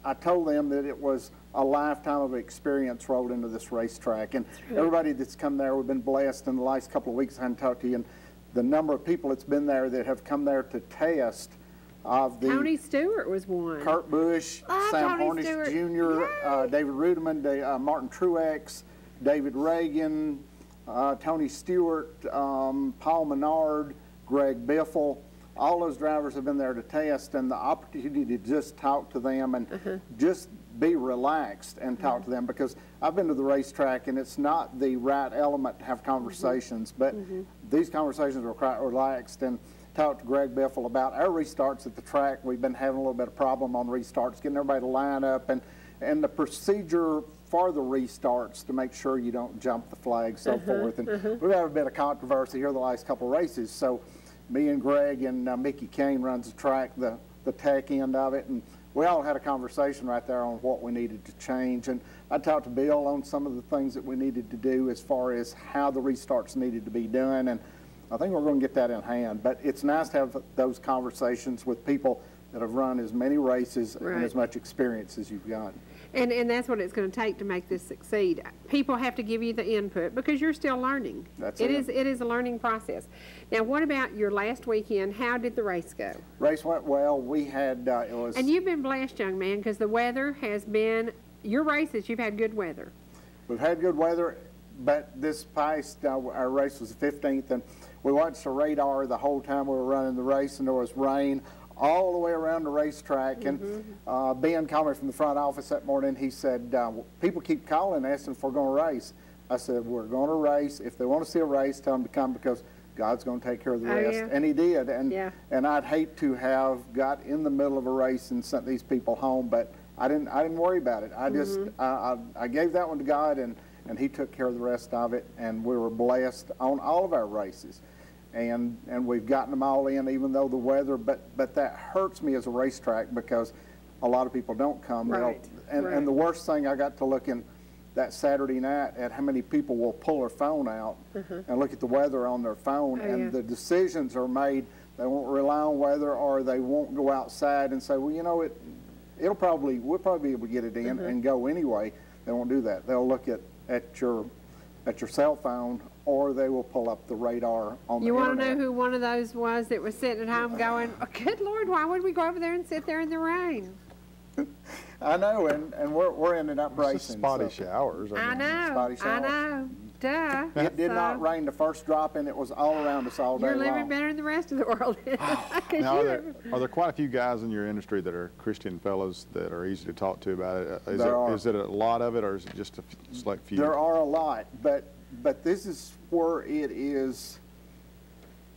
I told them that it was a lifetime of experience rolled into this racetrack. And everybody that's come there, we've been blessed in the last couple of weeks. I hadn't talked to you, and the number of people that's been there that have come there to test of the... Tony Stewart was one. Kurt Busch, Sam Hornish Jr., David Rudiman, Martin Truex, David Reagan, Tony Stewart, Paul Menard, Greg Biffle. All those drivers have been there to test, and the opportunity to just talk to them and just be relaxed and talk to them, because I've been to the racetrack and it's not the right element to have conversations, but these conversations were quite relaxed. And talked to Greg Biffle about our restarts at the track. We've been having a little bit of problem on restarts, getting everybody to line up, and the procedure for the restarts to make sure you don't jump the flag, so forth. And we've had a bit of controversy here the last couple of races. So me and Greg and Mickey Kane runs the track, the tech end of it, and we all had a conversation right there on what we needed to change. And I talked to Bill on some of the things that we needed to do as far as how the restarts needed to be done, and I think we're going to get that in hand. But it's nice to have those conversations with people that have run as many races and as much experience as you've got. And that's what it's going to take to make this succeed. People have to give you the input because you're still learning. It is a learning process. Now, what about your last weekend? How did the race go? Race went well. We had it was. And you've been blessed, young man, because the weather has been your races. You've had good weather. We've had good weather, but this past our race was the 15th, and we watched the radar the whole time we were running the race, and there was rain all the way around the racetrack. And Ben called me from the front office that morning. He said, people keep calling asking if we're going to race. I said, we're going to race. If they want to see a race, tell them to come, because God's going to take care of the rest. And he did. And I'd hate to have got in the middle of a race and sent these people home, but I didn't worry about it. I just I gave that one to God, and he took care of the rest of it, and we were blessed on all of our races. And we've gotten them all in, even though the weather, but that hurts me as a racetrack, because a lot of people don't come. And the worst thing, I got to looking that Saturday night at how many people will pull their phone out and look at the weather on their phone, and the decisions are made. They won't rely on weather, or they won't go outside and say, well, you know, we'll probably be able to get it in and go anyway. They won't do that. They'll look at your cell phone, or they will pull up the radar on the internet. You want to know who one of those was that was sitting at home going, oh, good Lord, why would we go over there and sit there in the rain? I know, and we're ending up racing. Spotty showers. I know, spotty showers. I know. Duh. It did not rain the first drop, and it was all around us all day long. You're living better than the rest of the world. Now, are there quite a few guys in your industry that are Christian fellows that are easy to talk to about it? Is it a lot of it, or is it just a select few? There are a lot, but this is where it is.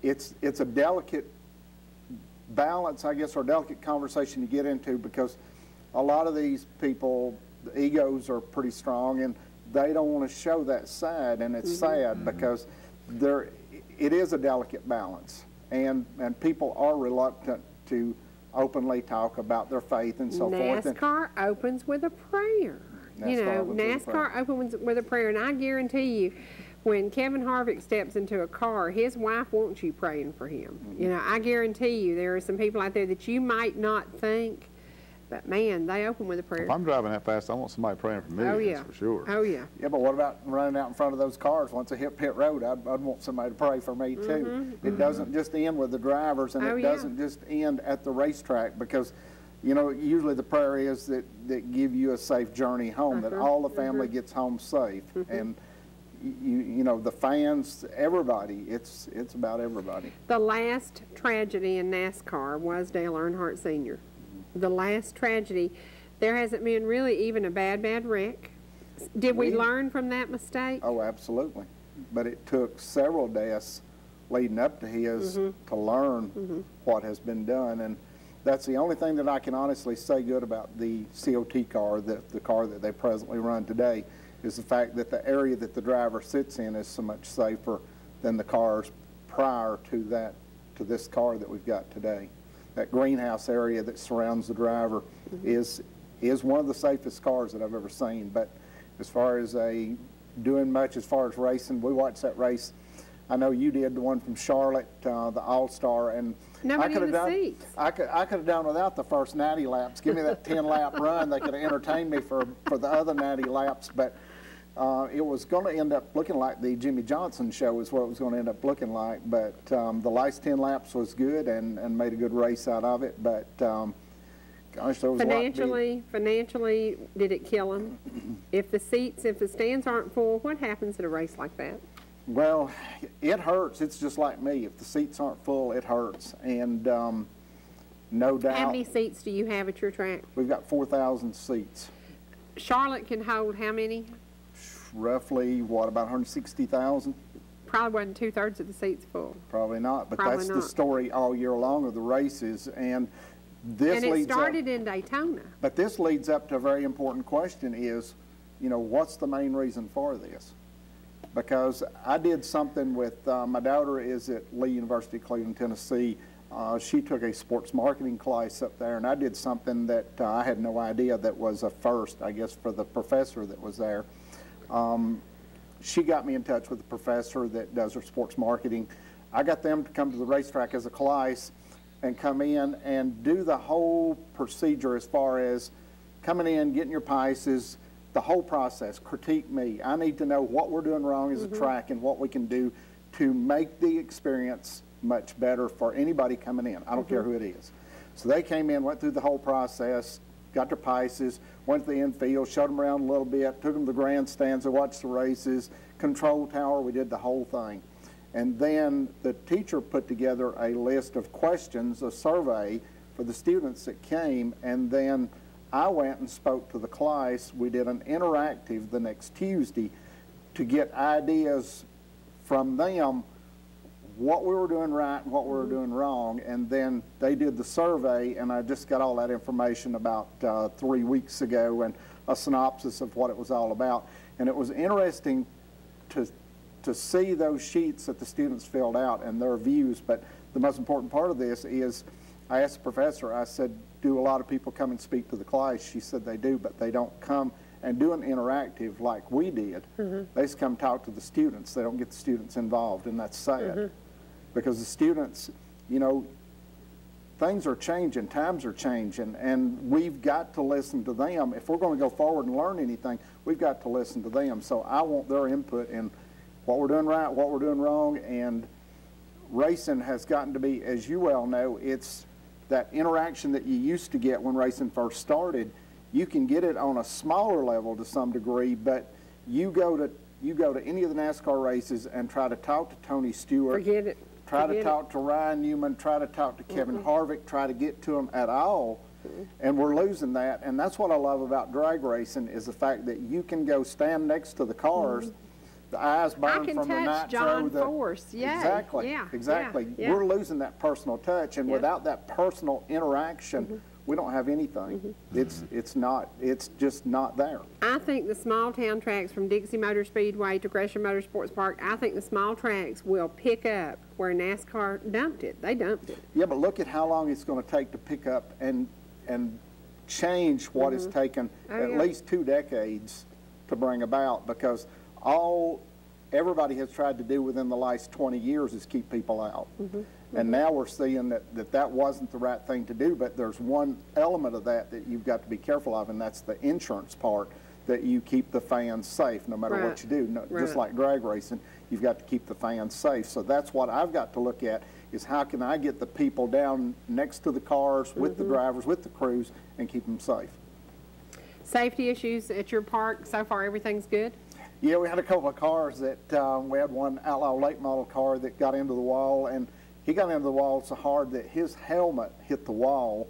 It's a delicate balance, I guess, or delicate conversation to get into, because a lot of these people, the egos are pretty strong, and they don't want to show that side, and it's sad, because it is a delicate balance, and people are reluctant to openly talk about their faith and so forth. NASCAR opens with a prayer. NASCAR opens with a prayer, and I guarantee you, when Kevin Harvick steps into a car, his wife wants you praying for him. You know, I guarantee you there are some people out there that you might not think, but man, they open with a prayer. If I'm driving that fast, I want somebody praying for me, that's for sure. Oh, yeah. Yeah, but what about running out in front of those cars? Once I hit pit road, I'd want somebody to pray for me, too. It doesn't just end with the drivers, and it doesn't just end at the racetrack, because, you know, usually the prayer is that give you a safe journey home, that all the family gets home safe. And, you know, the fans, everybody, it's about everybody. The last tragedy in NASCAR was Dale Earnhardt Sr. The last tragedy There hasn't been really even a bad wreck. Did we learn from that mistake? Oh, absolutely. But it took several deaths leading up to his to learn what has been done. And that's the only thing that I can honestly say good about the COT car, the car that they presently run today, is the fact that the area that the driver sits in is so much safer than the cars prior to this car that we've got today. That greenhouse area that surrounds the driver is one of the safest cars that I've ever seen. But as far as doing much as far as racing, we watched that race. I know you did, the one from Charlotte, the All-Star, and nobody in the seats. I could have done without the first 90 laps. Give me that 10-lap run. They could have entertained me for the other 90 laps. But it was going to end up looking like the Jimmy Johnson show is what it was going to end up looking like. But the last 10 laps was good and made a good race out of it. But gosh, there was financially, did it kill them? If the stands aren't full, what happens at a race like that? Well, it hurts. It's just like me. If the seats aren't full, it hurts. And no doubt. How many seats do you have at your track? We've got 4,000 seats. Charlotte can hold how many? Roughly, what, about 160,000? Probably wasn't 2/3 of the seats full. Probably not, but that's the story all year long of the races. And it started in Daytona. But this leads up to a very important question is, what's the main reason for this? Because I did something with, my daughter is at Lee University, Cleveland, Tennessee. She took a sports marketing class up there, and I did something that I had no idea that was a first, I guess, for the professor that was there. She got me in touch with the professor that does her sports marketing. I got them to come to the racetrack as a class and come in and do the whole procedure as far as coming in, getting your prices, the whole process, critique me. I need to know what we're doing wrong as a track and what we can do to make the experience much better for anybody coming in. I don't care who it is. So they came in, went through the whole process, got their prices, went to the infield, showed them around a little bit, took them to the grandstands, they watched the races, control tower, we did the whole thing. And then the teacher put together a list of questions, a survey for the students that came, and then I went and spoke to the class. We did an interactive the next Tuesday to get ideas from them, what we were doing right and what we were doing wrong, and then they did the survey, and I just got all that information about 3 weeks ago and a synopsis of what it was all about. And it was interesting to see those sheets that the students filled out and their views, but the most important part of this is I asked the professor, I said, do a lot of people come and speak to the class? She said they do, but they don't come and do an interactive like we did. They just come talk to the students. They don't get the students involved, and that's sad. Because the students, things are changing, times are changing, and we've got to listen to them. If we're going to go forward and learn anything, we've got to listen to them. So I want their input in what we're doing right, what we're doing wrong, and racing has gotten to be, as you well know, it's that interaction that you used to get when racing first started. You can get it on a smaller level to some degree, but you go to any of the NASCAR races and try to talk to Tony Stewart. Forget it. Try to talk to Ryan Newman, try to talk to Kevin Harvick, try to get to them at all, and we're losing that. And that's what I love about drag racing is the fact that you can go stand next to the cars, the eyes burn from the nitro. John Force. Yeah. Exactly. Yeah. Exactly. Yeah. We're losing that personal touch, and without that personal interaction, we don't have anything. It's just not there. I think the small town tracks from Dixie Motor Speedway to Gresham Motorsports Park, I think the small tracks will pick up where NASCAR dumped it. They dumped it. Yeah, but look at how long it's going to take to pick up and change what has taken at least 2 decades to bring about, because everybody has tried to do within the last 20 years is keep people out. And now we're seeing that wasn't the right thing to do, but there's one element of that you've got to be careful of, and that's the insurance part, that you keep the fans safe no matter what you do. No, just like drag racing, you've got to keep the fans safe. So that's what I've got to look at, is how can I get the people down next to the cars with the drivers, with the crews, and keep them safe. Safety issues at your park, so far everything's good? Yeah, we had a couple of cars that, we had one Outlaw late model car that got into the wall, and he got into the wall so hard that his helmet hit the wall,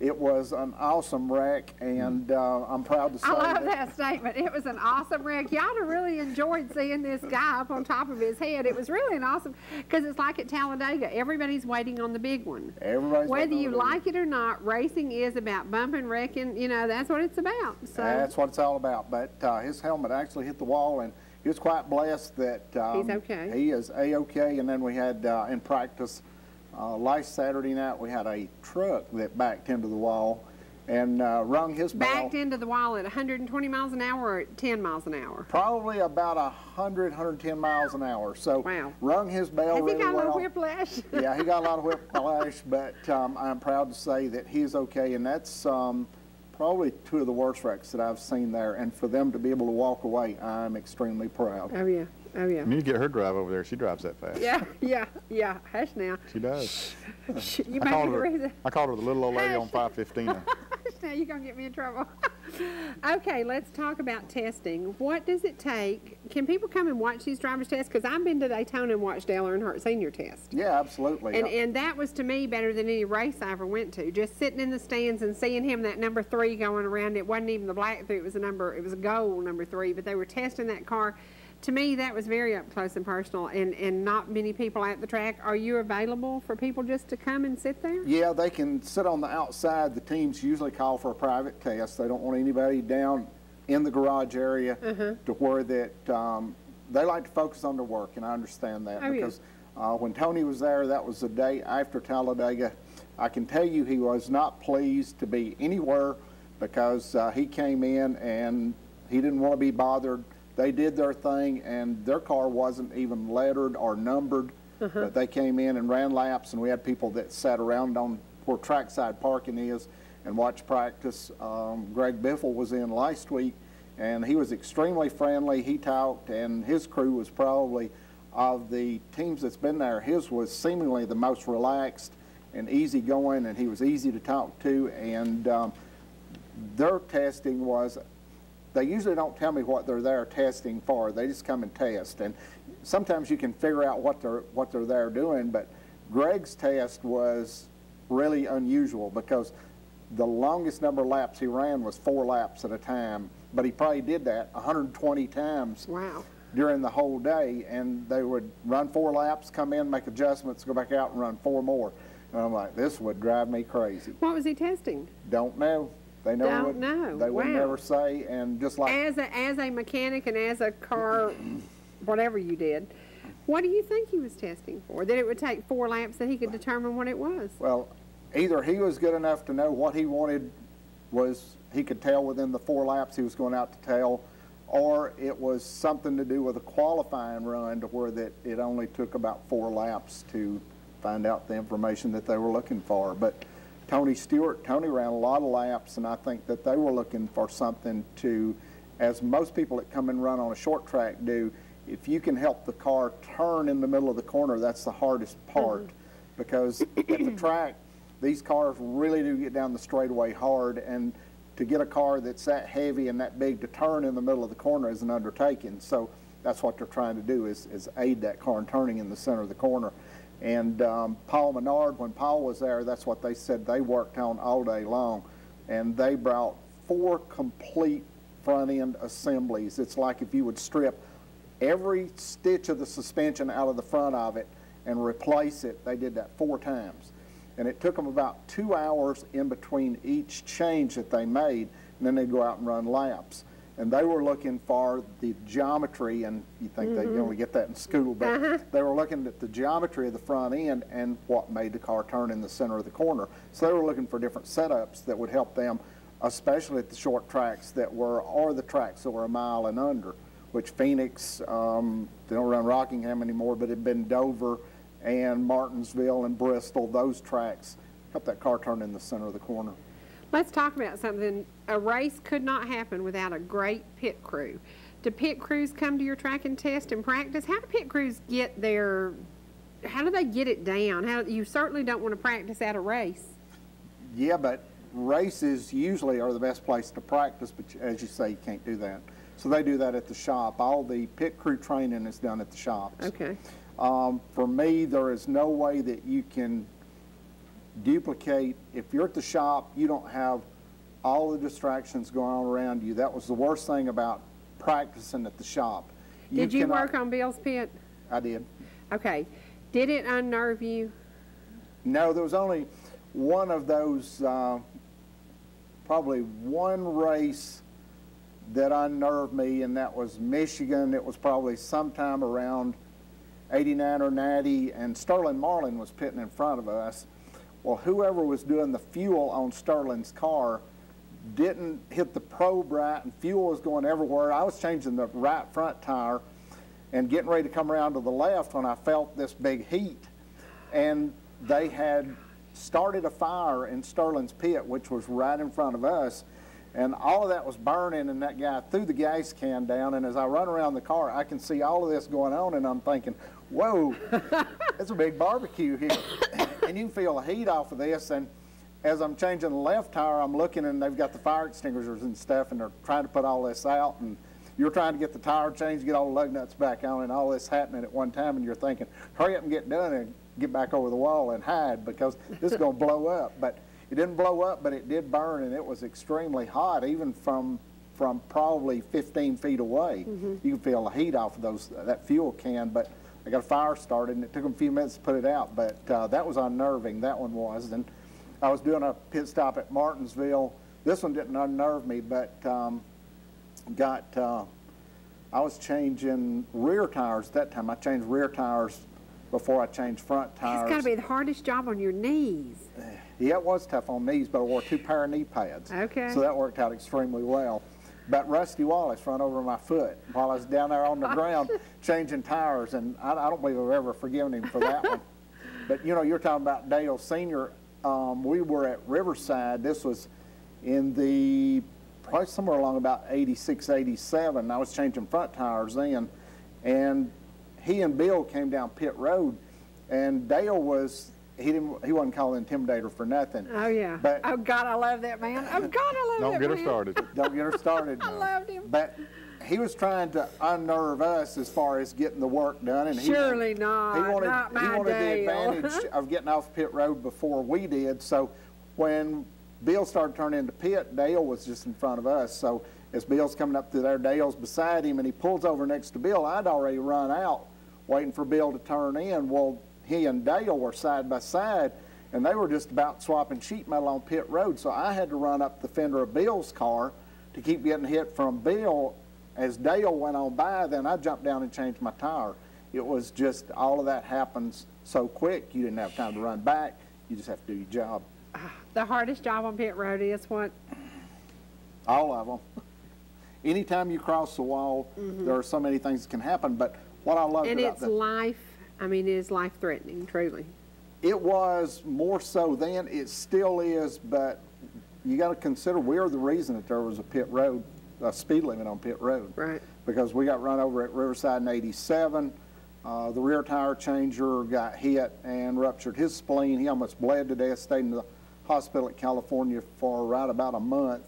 It was an awesome wreck, and I'm proud to say I love that statement. It was an awesome wreck. Y'all have really enjoyed seeing this guy up on top of his head. It was really an awesome, because it's like at Talladega. Everybody's waiting on the big one. Everybody's Whether you like it or not, racing is about bumping, wrecking. You know, that's what it's about. So that's what it's all about. But his helmet actually hit the wall, and he was quite blessed that he's okay. He is A-okay. And then we had in practice last Saturday night, we had a truck that backed into the wall and rung his bell. Backed into the wall at 120 miles an hour or at 10 miles an hour? Probably about 100, 110 miles an hour. So wow. Rung his bell Has really well. He got a little whiplash? Yeah, he got a lot of whiplash, but I'm proud to say that he's okay, and that's probably two of the worst wrecks that I've seen there. And for them to be able to walk away, I'm extremely proud. Oh, yeah. Oh, yeah. You need to get her drive over there. She drives that fast. Yeah. Hush now. She does. You I called her the little old lady on 515. Hush now, you're going to get me in trouble. Okay, let's talk about testing. What does it take? Can people come and watch these driver's tests? Because I've been to Daytona and watched Dale Earnhardt Senior test. Yeah, absolutely. And that was, to me, better than any race I ever went to. Just sitting in the stands and seeing him, that number 3 going around. It wasn't even the black 3. It was a gold number 3. But they were testing that car. To me, that was very up close and personal, and not many people at the track. Are you available for people just to come and sit there? Yeah, they can sit on the outside. The teams usually call for a private test. They don't want anybody down in the garage area to where that they like to focus on their work, and I understand that. Because when Tony was there, that was the day after Talladega. I can tell you he was not pleased to be anywhere because he came in and he didn't want to be bothered. They did their thing, and their car wasn't even lettered or numbered, but they came in and ran laps, and we had people that sat around on where trackside parking is and watched practice. Greg Biffle was in last week, and he was extremely friendly. He talked, and his crew was probably, of the teams that's been there, his was seemingly the most relaxed and easygoing, and he was easy to talk to, and their testing was, they usually don't tell me what they're there testing for. They just come and test, and sometimes you can figure out what they're there doing. But Greg's test was really unusual because the longest number of laps he ran was 4 laps at a time. But he probably did that 120 times during the whole day, and they would run 4 laps, come in, make adjustments, go back out and run 4 more. And I'm like, this would drive me crazy. What was he testing? Don't know. They don't know. They would never say, and just like as a mechanic and as a car, whatever you did, what do you think he was testing for? That it would take 4 laps that he could determine what it was? Well, either he was good enough to know what he wanted was he could tell within the 4 laps he was going out to tell, or it was something to do with a qualifying run to where that it only took about 4 laps to find out the information that they were looking for. But Tony ran a lot of laps, and I think that they were looking for something to, as most people that come and run on a short track do, if you can help the car turn in the middle of the corner, that's the hardest part. Because at the track, these cars really do get down the straightaway hard, and to get a car that's that heavy and that big to turn in the middle of the corner is an undertaking. So that's what they're trying to do is aid that car in turning in the center of the corner. And Paul Menard, when Paul was there, that's what they said they worked on all day long. And they brought 4 complete front-end assemblies. It's like if you would strip every stitch of the suspension out of the front of it and replace it. They did that 4 times. And it took them about 2 hours in between each change that they made, and then they'd go out and run laps. And they were looking for the geometry, and you think they only get that in school, but they were looking at the geometry of the front end and what made the car turn in the center of the corner. So they were looking for different setups that would help them, especially at the short tracks that were, or the tracks that were a mile and under, which Phoenix, they don't run Rockingham anymore, but it had been Dover and Martinsville and Bristol. Those tracks help that car turn in the center of the corner. Let's talk about something. A race could not happen without a great pit crew. Do pit crews come to your track and test and practice? How do pit crews get how do they get it down? You certainly don't want to practice at a race. Yeah, but races usually are the best place to practice, but as you say, you can't do that. So they do that at the shop. All the pit crew training is done at the shops. Okay. For me, there is no way that you can duplicate. If you're at the shop, you don't have all the distractions going on around you. That was the worst thing about practicing at the shop. Did you work on Bill's pit? I did. Okay. Did it unnerve you? No, there was only one of those, probably one race that unnerved me, and that was Michigan. It was probably sometime around 89 or 90, and Sterling Marlin was pitting in front of us. Well, whoever was doing the fuel on Sterling's car didn't hit the probe right, and fuel was going everywhere. I was changing the right front tire and getting ready to come around to the left when I felt this big heat. And they had started a fire in Sterling's pit, which was right in front of us. And all of that was burning, and that guy threw the gas can down. And as I run around the car, I can see all of this going on, and I'm thinking, whoa, it's a big barbecue here. And you can feel the heat off of this. And as I'm changing the left tire, I'm looking, and they've got the fire extinguishers and stuff, and they're trying to put all this out. And you're trying to get the tire changed, get all the lug nuts back on, and all this happening at one time, and you're thinking, hurry up and get done and get back over the wall and hide, because this is going to blow up. But it didn't blow up, but it did burn, and it was extremely hot, even from probably 15 feet away. You can feel the heat off of that fuel can. But I got a fire started, and it took them a few minutes to put it out. But that was unnerving, that one was. And I was doing a pit stop at Martinsville. This one didn't unnerve me, but I was changing rear tires at that time. I changed rear tires before I changed front tires. It's got to be the hardest job on your knees. Yeah, it was tough on knees, but I wore 2 pair of knee pads. Okay. So that worked out extremely well. But Rusty Wallace run over my foot while I was down there on the ground changing tires, and I don't believe I've ever forgiven him for that one. But, you know, you're talking about Dale Senior. We were at Riverside. This was in the, probably somewhere along about 86, 87. I was changing front tires then, and he and Bill came down pit road, and Dale was, he wasn't called an intimidator for nothing. Oh, yeah. But, oh, God, I love that man. Oh, God, I love that man. Don't get her started. Don't get her started. I loved him. But he was trying to unnerve us as far as getting the work done. And Surely not. He wanted Dale. the advantage of getting off pit road before we did. So when Bill started turning into pit, Dale was just in front of us. So as Bill's coming up through there, Dale's beside him, and he pulls over next to Bill. I'd already run out waiting for Bill to turn in. Well, he and Dale were side by side, and they were just about swapping sheet metal on pit road. So I had to run up the fender of Bill's car to keep getting hit from Bill. As Dale went on by, then I jumped down and changed my tire. It was just, all of that happens so quick, you didn't have time to run back. You just have to do your job. The hardest job on pit road is what? All of them. Anytime you cross the wall, there are so many things that can happen. But what I loved and about it's life, I mean, it is life-threatening, truly. It was more so then. It still is, but you got to consider we're the reason that there was a pit road, a speed limit on pit road. Right. Because we got run over at Riverside in 87. The rear tire changer got hit and ruptured his spleen. He almost bled to death, stayed in the hospital at California for right about a month.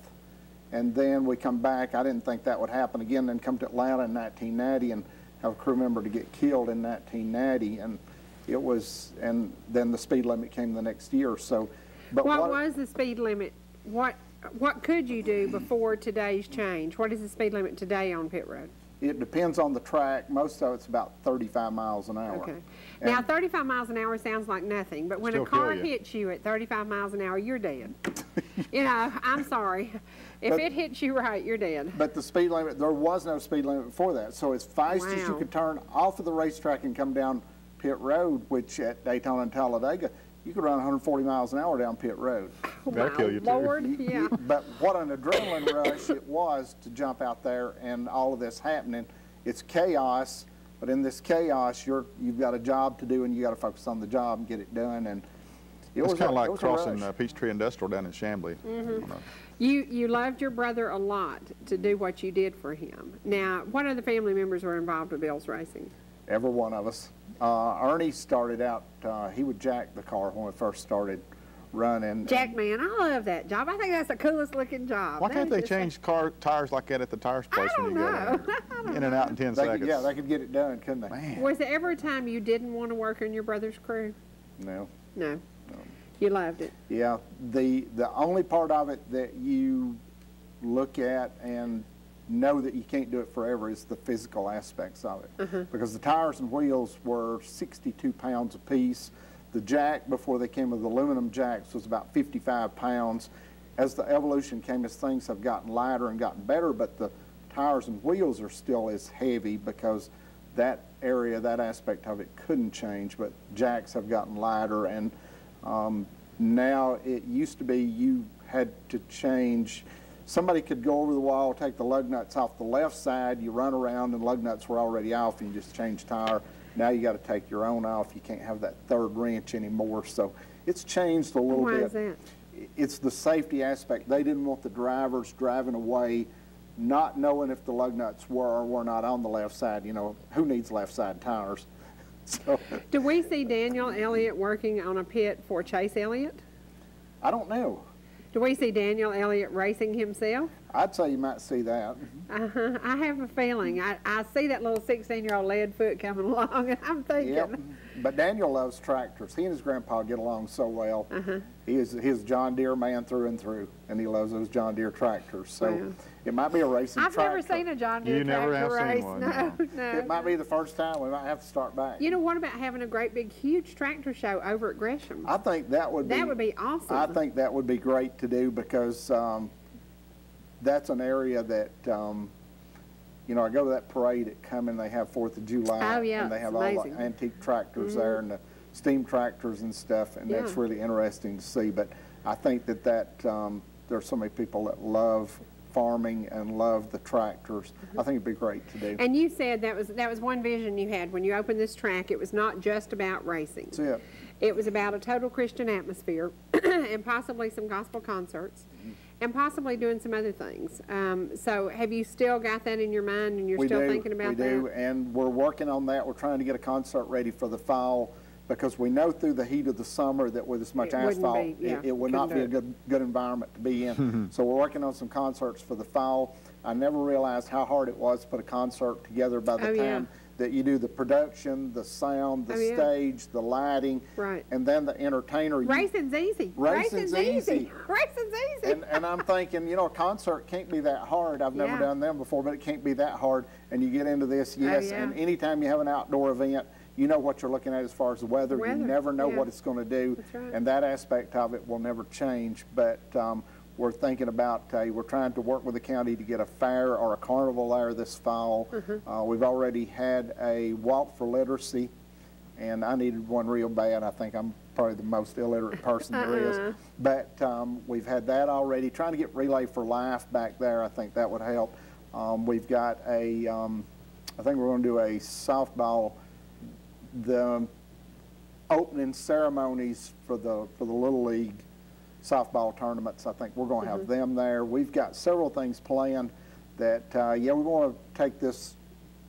And then we come back. I didn't think that would happen again. Then come to Atlanta in 1990 and have a crew member to get killed in 1990. And it was, and then the speed limit came the next year. So, but what was the speed limit? What could you do before today's change? What is the speed limit today on pit road? It depends on the track. Most of it's about 35 miles an hour. Okay. Now, 35 miles an hour sounds like nothing, but when a car hits you at 35 miles an hour, you're dead. You know, I'm sorry. If it hits you right, you're dead. But the speed limit, there was no speed limit before that. So as fast as you could turn off of the racetrack and come down pit road, which at Daytona and Talladega, you could run 140 miles an hour down pit road. Oh, that'll kill you too. Lord, yeah. But what an adrenaline rush it was to jump out there and all of this happening. It's chaos, but in this chaos, you've got a job to do, and you got to focus on the job and get it done. And it was kind of like crossing Peachtree Industrial down in Chamblee. You loved your brother a lot to do what you did for him. Now, what other family members were involved with Bill's racing? Every one of us. Ernie started out, he would jack the car when we first stared running. Jack man, I love that job. I think that's the coolest looking job. Why can't they change car tires like that at the tire place when you go in and out in 10 seconds? Yeah, they could get it done, couldn't they? Man. Was there ever a time you didn't want to work in your brother's crew? No. No. You loved it. Yeah. The only part of it that you look at and know that you can't do it forever is the physical aspects of it. Because the tires and wheels were 62 pounds apiece. The jack, before they came with aluminum jacks, was about 55 pounds. As the evolution came, as things have gotten lighter and gotten better, but the tires and wheels are still as heavy because that area, that aspect of it couldn't change, but jacks have gotten lighter, and now it used to be you had to change. Somebody could go over the wall, take the lug nuts off the left side, you run around and lug nuts were already off and you just change tire. Now you got to take your own off. You can't have that third wrench anymore. So it's changed a little bit. Why is that? It's the safety aspect. They didn't want the drivers driving away not knowing if the lug nuts were or were not on the left side. You know, who needs left side tires? So, do we see Daniel Elliot working on a pit for Chase Elliott? I don't know. Do we see Daniel Elliott racing himself? I'd say you might see that. I have a feeling. I see that little 16-year-old lead foot coming along, and I'm thinking. Yep. But Daniel loves tractors. He and his grandpa get along so well. He's a John Deere man through and through, and he loves those John Deere tractors. So it might be a racing tractor. I've never seen a John Deere tractor race. No. It might be the first time. We might have to start back. You know, what about having a great big huge tractor show over at Gresham? I think that would be awesome. I think that would be great to do because that's an area that you know, I go to that parade at Cumming. They have 4th of July, and they have all the antique tractors there and the steam tractors and stuff, and that's really interesting to see. But I think that there's so many people that love farming and love the tractors. I think it'd be great to do. And you said that was one vision you had when you opened this track. It was not just about racing. That's it. It was about a total Christian atmosphere and possibly some gospel concerts and possibly doing some other things. So have you still got that in your mind and you're still thinking about that? We do, and we're working on that. We're trying to get a concert ready for the fall because we know through the heat of the summer that with as much asphalt, it would not be a good environment to be in. So we're working on some concerts for the fall. I never realized how hard it was to put a concert together by the time that you do the production, the sound, the stage, the lighting, and then the entertainer. Racing's easy. Racing's easy. Racing's easy. And I'm thinking, you know, a concert can't be that hard. I've never done them before, but it can't be that hard. And you get into this, and anytime you have an outdoor event, you know what you're looking at as far as the weather. You never know what it's going to do, and that aspect of it will never change. But we're thinking about, we're trying to work with the county to get a fair or a carnival there this fall. We've already had a walk for literacy, and I needed one real bad. I think I'm probably the most illiterate person there is. But we've had that already. Trying to get Relay for Life back there, I think that would help. We've got I think we're going to do a softball, the opening ceremonies for the Little League softball tournaments. I think we're going to have them there. We've got several things planned that, we want to take this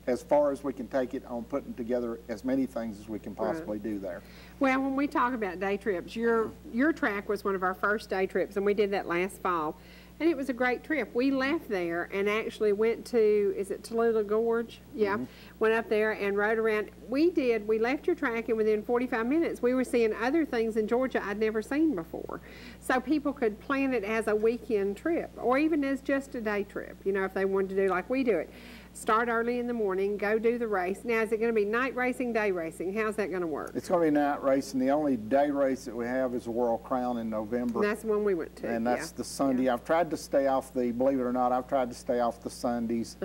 as far as we can take it on putting together as many things as we can possibly do there. Well, when we talk about day trips, your track was one of our first day trips, and we did that last fall. And it was a great trip. We left there and actually went to, is it Tallulah Gorge? Yeah, went up there and rode around. We left your track, and within 45 minutes, we were seeing other things in Georgia I'd never seen before. So people could plan it as a weekend trip, or even as just a day trip, you know, if they wanted to do like we do it. Start early in the morning, go do the race. Now, is it going to be night racing, day racing? How's that going to work? It's going to be night racing. The only day race that we have is the World Crown in November. And that's the one we went to. And that's the Sunday. I've tried to stay off believe it or not, I've tried to stay off the Sundays.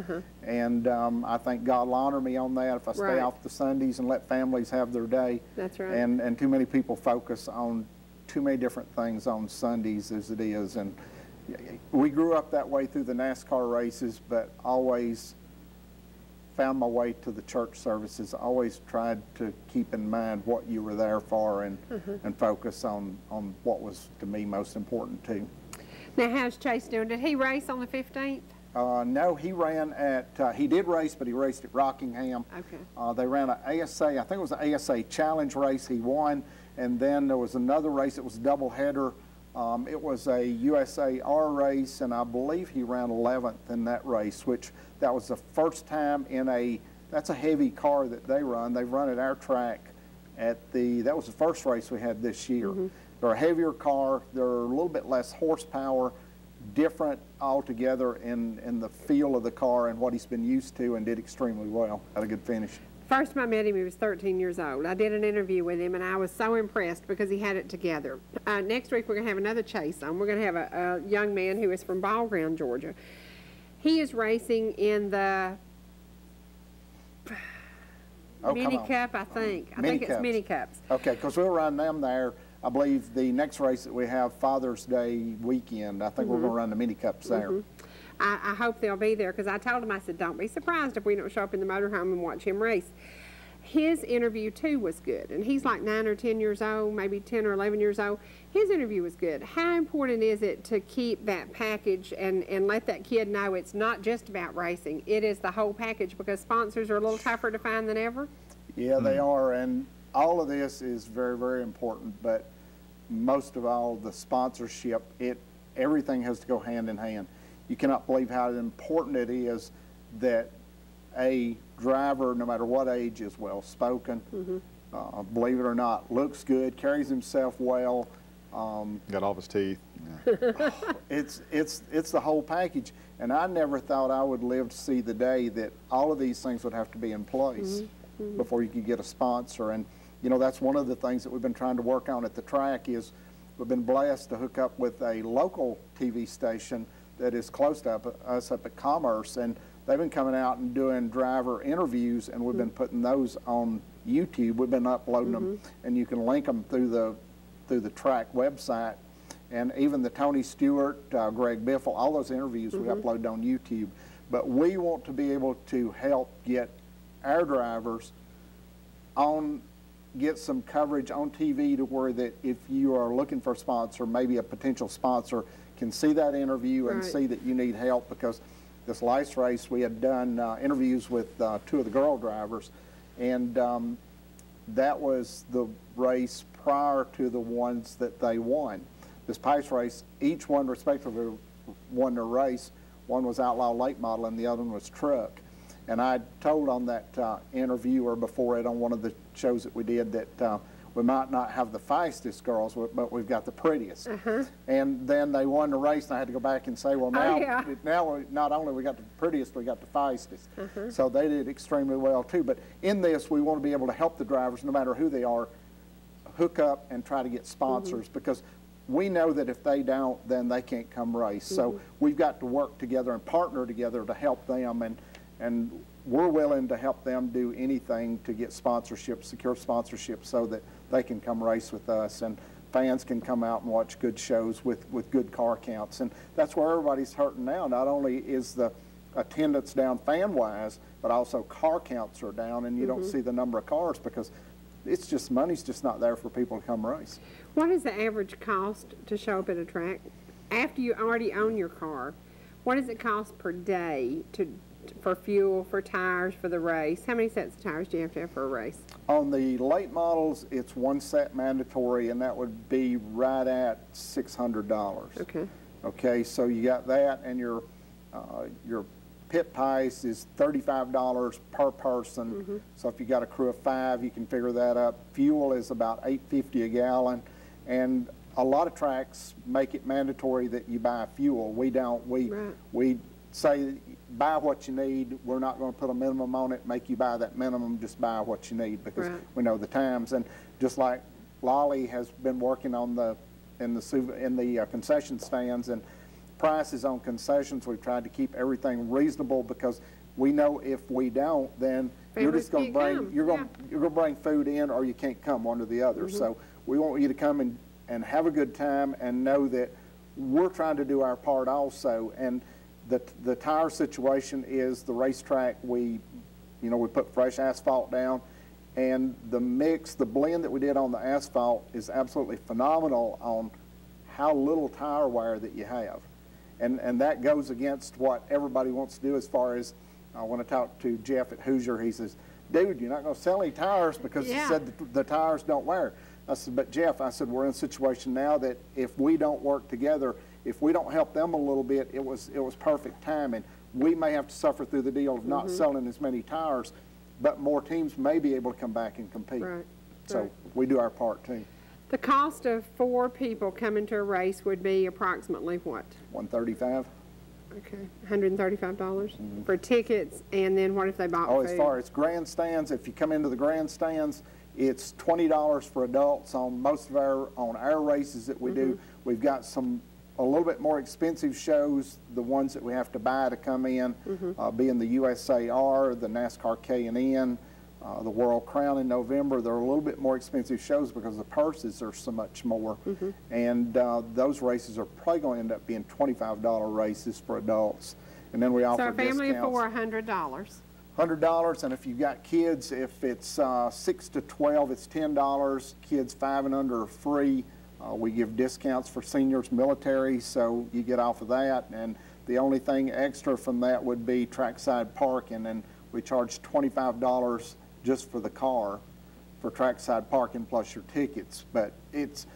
And I think God will honor me on that if I stay off the Sundays and let families have their day. That's right. And too many people focus on too many different things on Sundays as it is. And we grew up that way through the NASCAR races, but always found my way to the church services. I always tried to keep in mind what you were there for and focus on what was, to me, most important, too. Now, how's Chase doing? Did he race on the 15th? No, he ran at, he did race, but he raced at Rockingham. Okay. They ran an ASA, I think it was an ASA challenge race. He won, and then there was another race. It was a doubleheader. It was a USAR race, and I believe he ran 11th in that race, which that was the first time in that's a heavy car that they run. They've run at our track that was the first race we had this year. They're a heavier car. They're a little bit less horsepower, different altogether in the feel of the car and what he's been used to, and did extremely well. Had a good finish. First time I met him, he was 13 years old. I did an interview with him, and I was so impressed because he had it together. Next week, we're going to have another chase on. We're going to have a young man who is from Ball Ground, Georgia. He is racing in the Mini Cup, I think. I think it's Mini Cups. Okay, because we'll run them there. I believe the next race that we have, Father's Day weekend, I think we're going to run the Mini Cups there. I hope they'll be there, because I told him, I said, don't be surprised if we don't show up in the motorhome and watch him race. His interview, too, was good, and he's like 9 or 10 years old, maybe 10 or 11 years old. His interview was good. How important is it to keep that package and let that kid know it's not just about racing, it is the whole package, because sponsors are a little tougher to find than ever? Yeah, they are, and all of this is very, very important, but most of all, the sponsorship, everything has to go hand in hand. You cannot believe how important it is that a driver, no matter what age, is well-spoken, believe it or not, looks good, carries himself well. Got all of his teeth. Yeah. It's the whole package, and I never thought I would live to see the day that all of these things would have to be in place before you could get a sponsor. And you know, that's one of the things that we've been trying to work on at the track. Is we've been blessed to hook up with a local TV station that is close to us up at Commerce, and they've been coming out and doing driver interviews, and we've been putting those on YouTube. We've been uploading them, and you can link them through the track website. And even the Tony Stewart, Greg Biffle, all those interviews we uploaded on YouTube. But we want to be able to help get our drivers get some coverage on TV, to where that if you are looking for a sponsor, maybe a potential sponsor can see that interview and see that you need help. Because this last race we had done interviews with 2 of the girl drivers, and that was the race prior to the ones that they won. This past race, each one respectively won their race. One was Outlaw Late Model and the other one was Truck. And I told on that interviewer before it on one of the shows that we did that we might not have the fastest girls, but we've got the prettiest. And then they won the race, and I had to go back and say, well, now not only we got the prettiest, we got the fastest. So they did extremely well too. But in this, we want to be able to help the drivers, no matter who they are, hook up and try to get sponsors, because we know that if they don't, then they can't come race. So we've got to work together and partner together to help them, and we're willing to help them do anything to get sponsorship, secure sponsorship, so that they can come race with us, and fans can come out and watch good shows with good car counts. And that's where everybody's hurting now. Not only is the attendance down fan-wise, but also car counts are down, and you don't see the number of cars, because it's just, money's just not there for people to come race. What is the average cost to show up at a track? After you already own your car, what does it cost per day for fuel, for tires, for the race? How many sets of tires do you have for a race? On the late models, it's 1 set mandatory, and that would be right at $600. Okay. Okay, so you got that, and your pit price is $35 per person. So if you got a crew of 5, you can figure that up. Fuel is about $8.50 a gallon, and a lot of tracks make it mandatory that you buy fuel. We don't. We say buy what you need. We're not going to put a minimum on it, make you buy that minimum. Just buy what you need, because we know the times. And just like Lolly has been working on in the concession stands and prices on concessions, we've tried to keep everything reasonable, because we know if we don't, then you're just going to bring you're going to bring food in, or you can't come, one or the other. So we want you to come and have a good time, and know that we're trying to do our part also. And the tire situation is the racetrack. We put fresh asphalt down, and the blend that we did on the asphalt is absolutely phenomenal on how little tire wear that you have. And that goes against what everybody wants to do. As far as when I talked to Jeff at Hoosier, he says, dude, you're not going to sell any tires because you said the tires don't wear. I said, but Jeff, I said, we're in a situation now that if we don't work together, if we don't help them a little bit, it was perfect timing. We may have to suffer through the deal of not selling as many tires, but more teams may be able to come back and compete. So we do our part too. The cost of 4 people coming to a race would be approximately what? $135. Okay, $135 for tickets, and then what if they bought food? As far as grandstands, if you come into the grandstands, it's $20 for adults on most of our races that we do. We've got a little bit more expensive shows, the ones that we have to buy to come in, being the USAR, the NASCAR K&N, the World Crown in November. They're a little bit more expensive shows because the purses are so much more. And those races are probably going to end up being $25 races for adults. And then we offer discounts. So a family of 4, $100. $100, and if you've got kids, if it's 6 to 12, it's $10. Kids 5 and under are free. We give discounts for seniors, military, so you get off of that. And the only thing extra from that would be trackside parking, and we charge $25 just for the car for trackside parking plus your tickets. But it's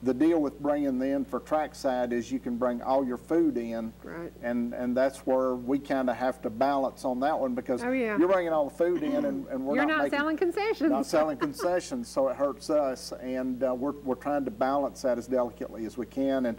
the deal with bringing in for trackside is you can bring all your food in, right? And that's where we kind of have to balance on that one, because you're bringing all the food in, and we're not selling concessions. Not selling concessions, so it hurts us, and we're trying to balance that as delicately as we can. And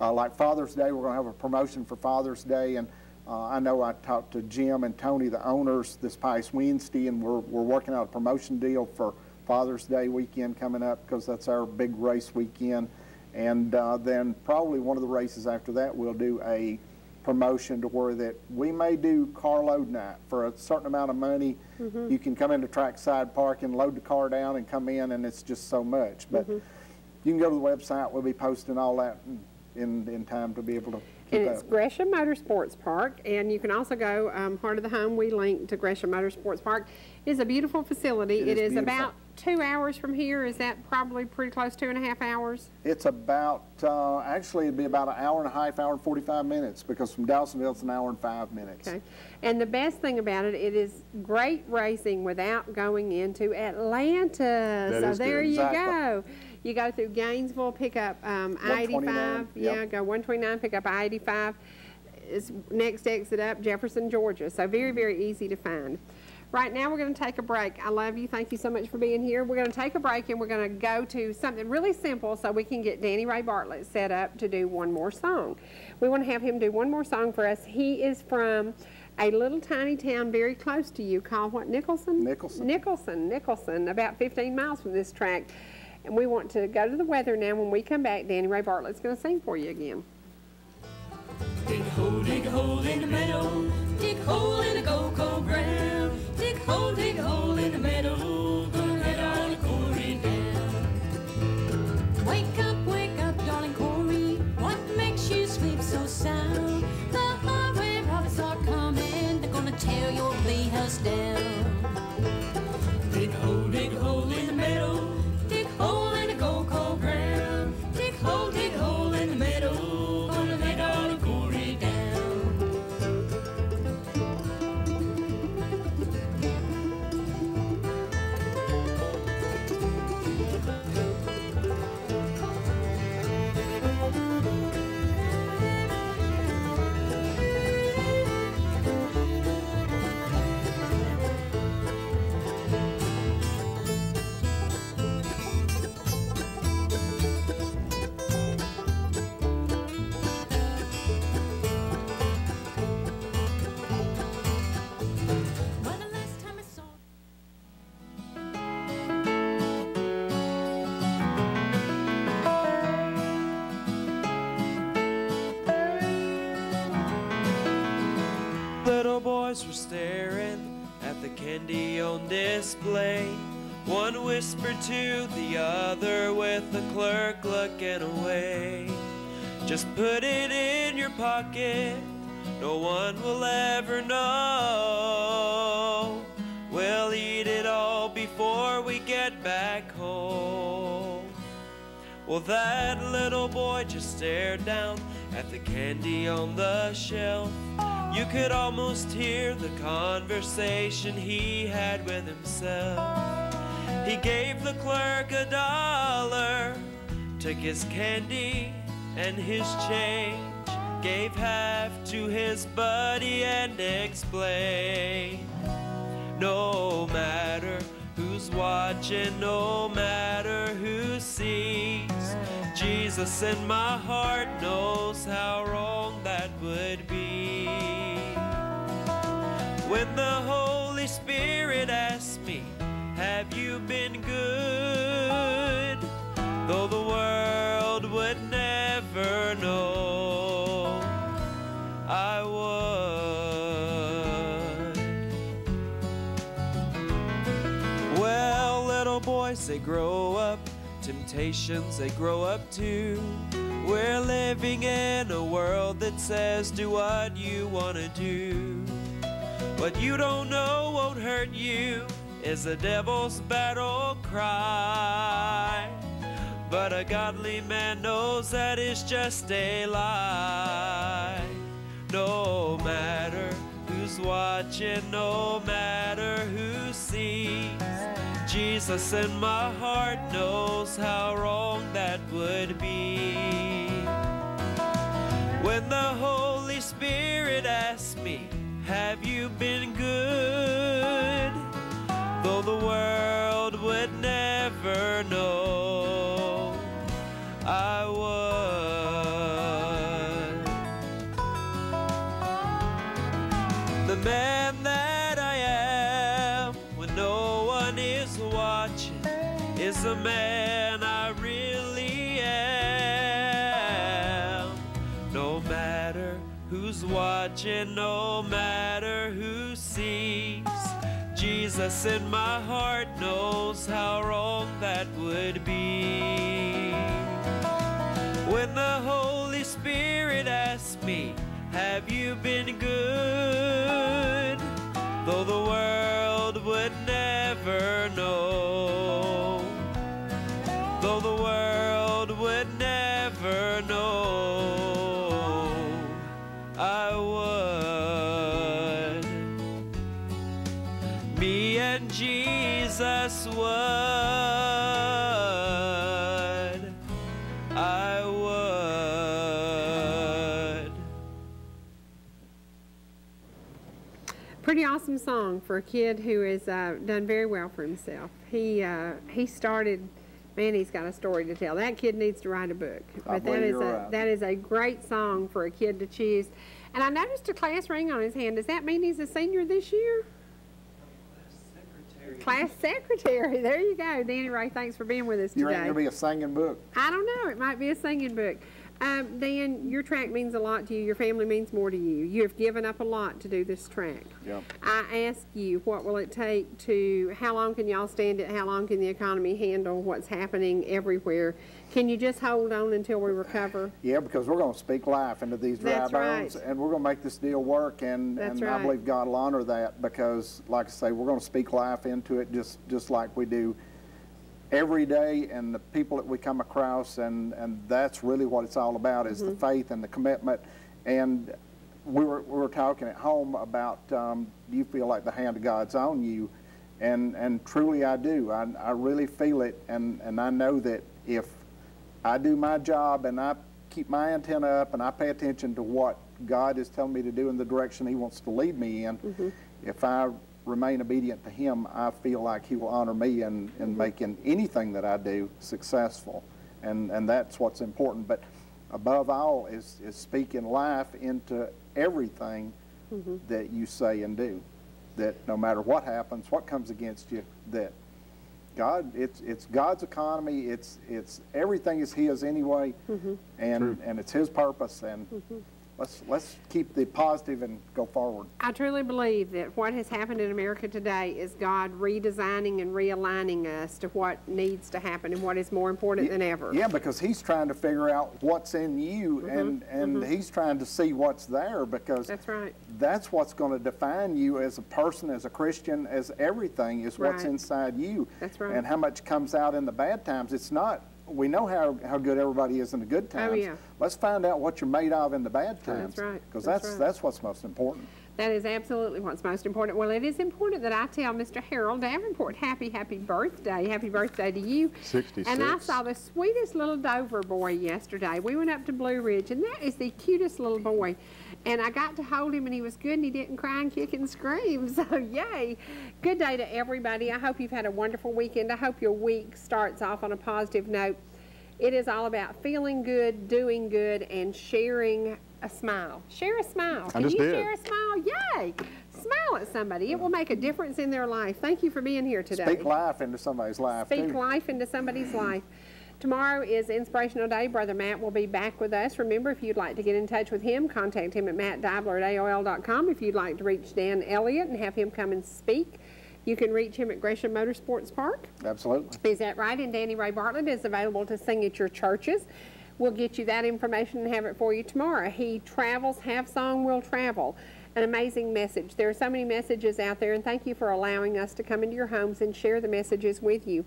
like Father's Day, we're going to have a promotion for Father's Day, and I know I talked to Jim and Tony, the owners, this past Wednesday, and we're working out a promotion deal for Father's Day weekend coming up, because that's our big race weekend. And then probably one of the races after that, we'll do a promotion to where that we may do car load night for a certain amount of money. You can come into trackside parking, load the car down, and come in, and it's just so much. But you can go to the website. We'll be posting all that in time to be able to keep And it's up. Gresham Motorsports Park, and you can also go, Heart of the Home, we link to Gresham Motorsports Park. It's a beautiful facility. It is about 2 hours from here. Is that probably pretty close, 2.5 hours? It's about, actually it'd be about an hour and a half, hour and 45 minutes, because from Dawsonville it's an hour and 5 minutes. Okay. And the best thing about it, it is great racing without going into Atlanta. So there you go. You go through Gainesville, pick up I-85. Yeah, go 129, pick up I-85. It's next exit up, Jefferson, Georgia. So very, very easy to find. Right now, we're going to take a break. I love you. Thank you so much for being here. We're going to take a break, and we're going to go to something really simple so we can get Danny Ray Bartlett set up to do one more song. We want to have him do one more song for us. He is from a little tiny town very close to you called what, Nicholson? Nicholson, about 15 miles from this track. And we want to go to the weather now. When we come back, Danny Ray Bartlett's going to sing for you again. Dig a hole in the meadow, dig a hole in the cocoa ground. Dig a hole in the meadow, gonna let all the Corey down. Wake up, darling Corey, what makes you sleep so sound? The highway robbers are coming, they're gonna tear your playhouse down. Dig a hole in the meadow, dig a hole in the cocoa ground. Dig a hole in the meadow, gonna let all the Corey down. Boys were staring at the candy on display. One whispered to the other with the clerk looking away. Just put it in your pocket, no one will ever know. We'll eat it all before we get back home. Well, that little boy just stared down at the candy on the shelf. You could almost hear the conversation he had with himself. He gave the clerk $1, took his candy and his change, gave half to his buddy and explained, no matter who's watching, no matter who sees, Jesus in my heart knows how wrong that would be. When the Holy Spirit asks me, have you been good? Though the world would never know, I would. Well, little boys, they grow up, temptations they grow up too. We're living in a world that says do what you want to do. What you don't know won't hurt you is the devil's battle cry. But a godly man knows that it's just a lie. No matter who's watching, no matter who sees, Jesus in my heart knows how wrong that would be. When the Holy Spirit asks me, have you been good? Though the world would never know, I would. The man that I am when no one is watching is the man I really am. No matter who's watching, no matter who sees, Jesus in my heart knows how wrong that would be. When the Holy Spirit asks me, have you been good? Though the world would never know, though the world would never know, I would. Me and Jesus would. I would. Pretty awesome song for a kid who has done very well for himself. He started, man, he's got a story to tell. That kid needs to write a book. But that is a great song for a kid to choose. And I noticed a class ring on his hand. Does that mean he's a senior this year? Class secretary. There you go. Danny Ray, thanks for being with us today. You reckon it'll be a singing book? I don't know. It might be a singing book. Dan, your track means a lot to you. Your family means more to you. You have given up a lot to do this track. Yep. I ask you, what will it take to, how long can y'all stand it? How long can the economy handle what's happening everywhere? Can you just hold on until we recover? Yeah, because we're going to speak life into these dry bones, and we're going to make this deal work, and I believe God will honor that, because, like I say, we're going to speak life into it just like we do every day, and the people that we come across, and that's really what it's all about, is the faith and the commitment. And we were talking at home about, do you feel like the hand of God's on you? And truly I do. I really feel it, and I know that if I do my job and I keep my antenna up and I pay attention to what God is telling me to do in the direction He wants to lead me in, if I remain obedient to Him, I feel like He will honor me in making anything that I do successful. And that's what's important. But above all is speaking life into everything that you say and do. That no matter what happens, what comes against you, that God, it's God's economy, it's everything is His anyway, and it's His purpose, and let's keep the positive and go forward. I truly believe that what has happened in America today is God redesigning and realigning us to what needs to happen and what is more important than ever. Yeah, because He's trying to figure out what's in you, and He's trying to see what's there, because that's what's going to define you as a person, as a Christian, as everything, is what's inside you. That's right. And how much comes out in the bad times. It's not, we know how good everybody is in the good times. Oh, yeah. Let's find out what you're made of in the bad times. That's right. Because that's what's most important. That is absolutely what's most important. Well, it is important that I tell Mr. Harold Davenport, happy birthday. Happy birthday to you. 66. And I saw the sweetest little Dover boy yesterday. We went up to Blue Ridge, and that is the cutest little boy. And I got to hold him, and he was good, and he didn't cry and kick and scream. So, yay. Good day to everybody. I hope you've had a wonderful weekend. I hope your week starts off on a positive note. It is all about feeling good, doing good, and sharing a smile. Share a smile. Can you share a smile? Yay! Smile at somebody. It will make a difference in their life. Thank you for being here today. Speak life into somebody's life, Speak life into somebody's life. Tomorrow is Inspirational Day. Brother Matt will be back with us. Remember, if you'd like to get in touch with him, contact him at mattdibler@aol.com. If you'd like to reach Dan Elliot and have him come and speak, you can reach him at Gresham Motorsports Park. Absolutely. Is that right? And Danny Ray Bartlett is available to sing at your churches. We'll get you that information and have it for you tomorrow. He travels, Have Song Will Travel. An amazing message. There are so many messages out there, and thank you for allowing us to come into your homes and share the messages with you.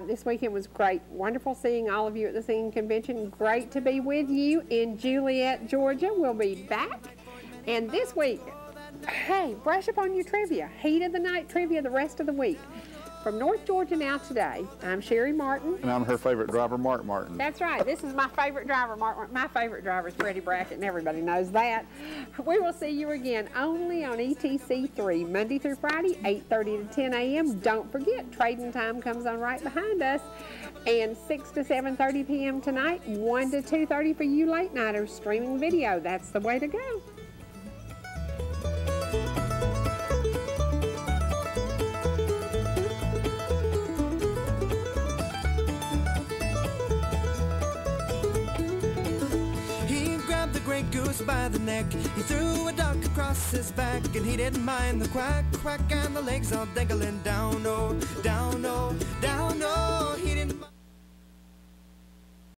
This weekend was great. Wonderful seeing all of you at the singing convention. Great to be with you in Juliet, Georgia. We'll be back. And this week, hey, brush up on your trivia. Heat of the night trivia the rest of the week. From North Georgia Now Today, I'm Cherie Martin. And I'm her favorite driver, Mark Martin. That's right. This is my favorite driver, Mark Martin. My favorite driver is Freddie Brackett, and everybody knows that. We will see you again only on ETC3, Monday through Friday, 8:30 to 10 a.m. Don't forget, trading time comes on right behind us. And 6 to 7:30 p.m. tonight, 1 to 2:30 for you late nighters, streaming video. That's the way to go. Goose by the neck, he threw a duck across his back, and he didn't mind the quack, quack, and the legs all dangling down, oh, down, oh, down, oh.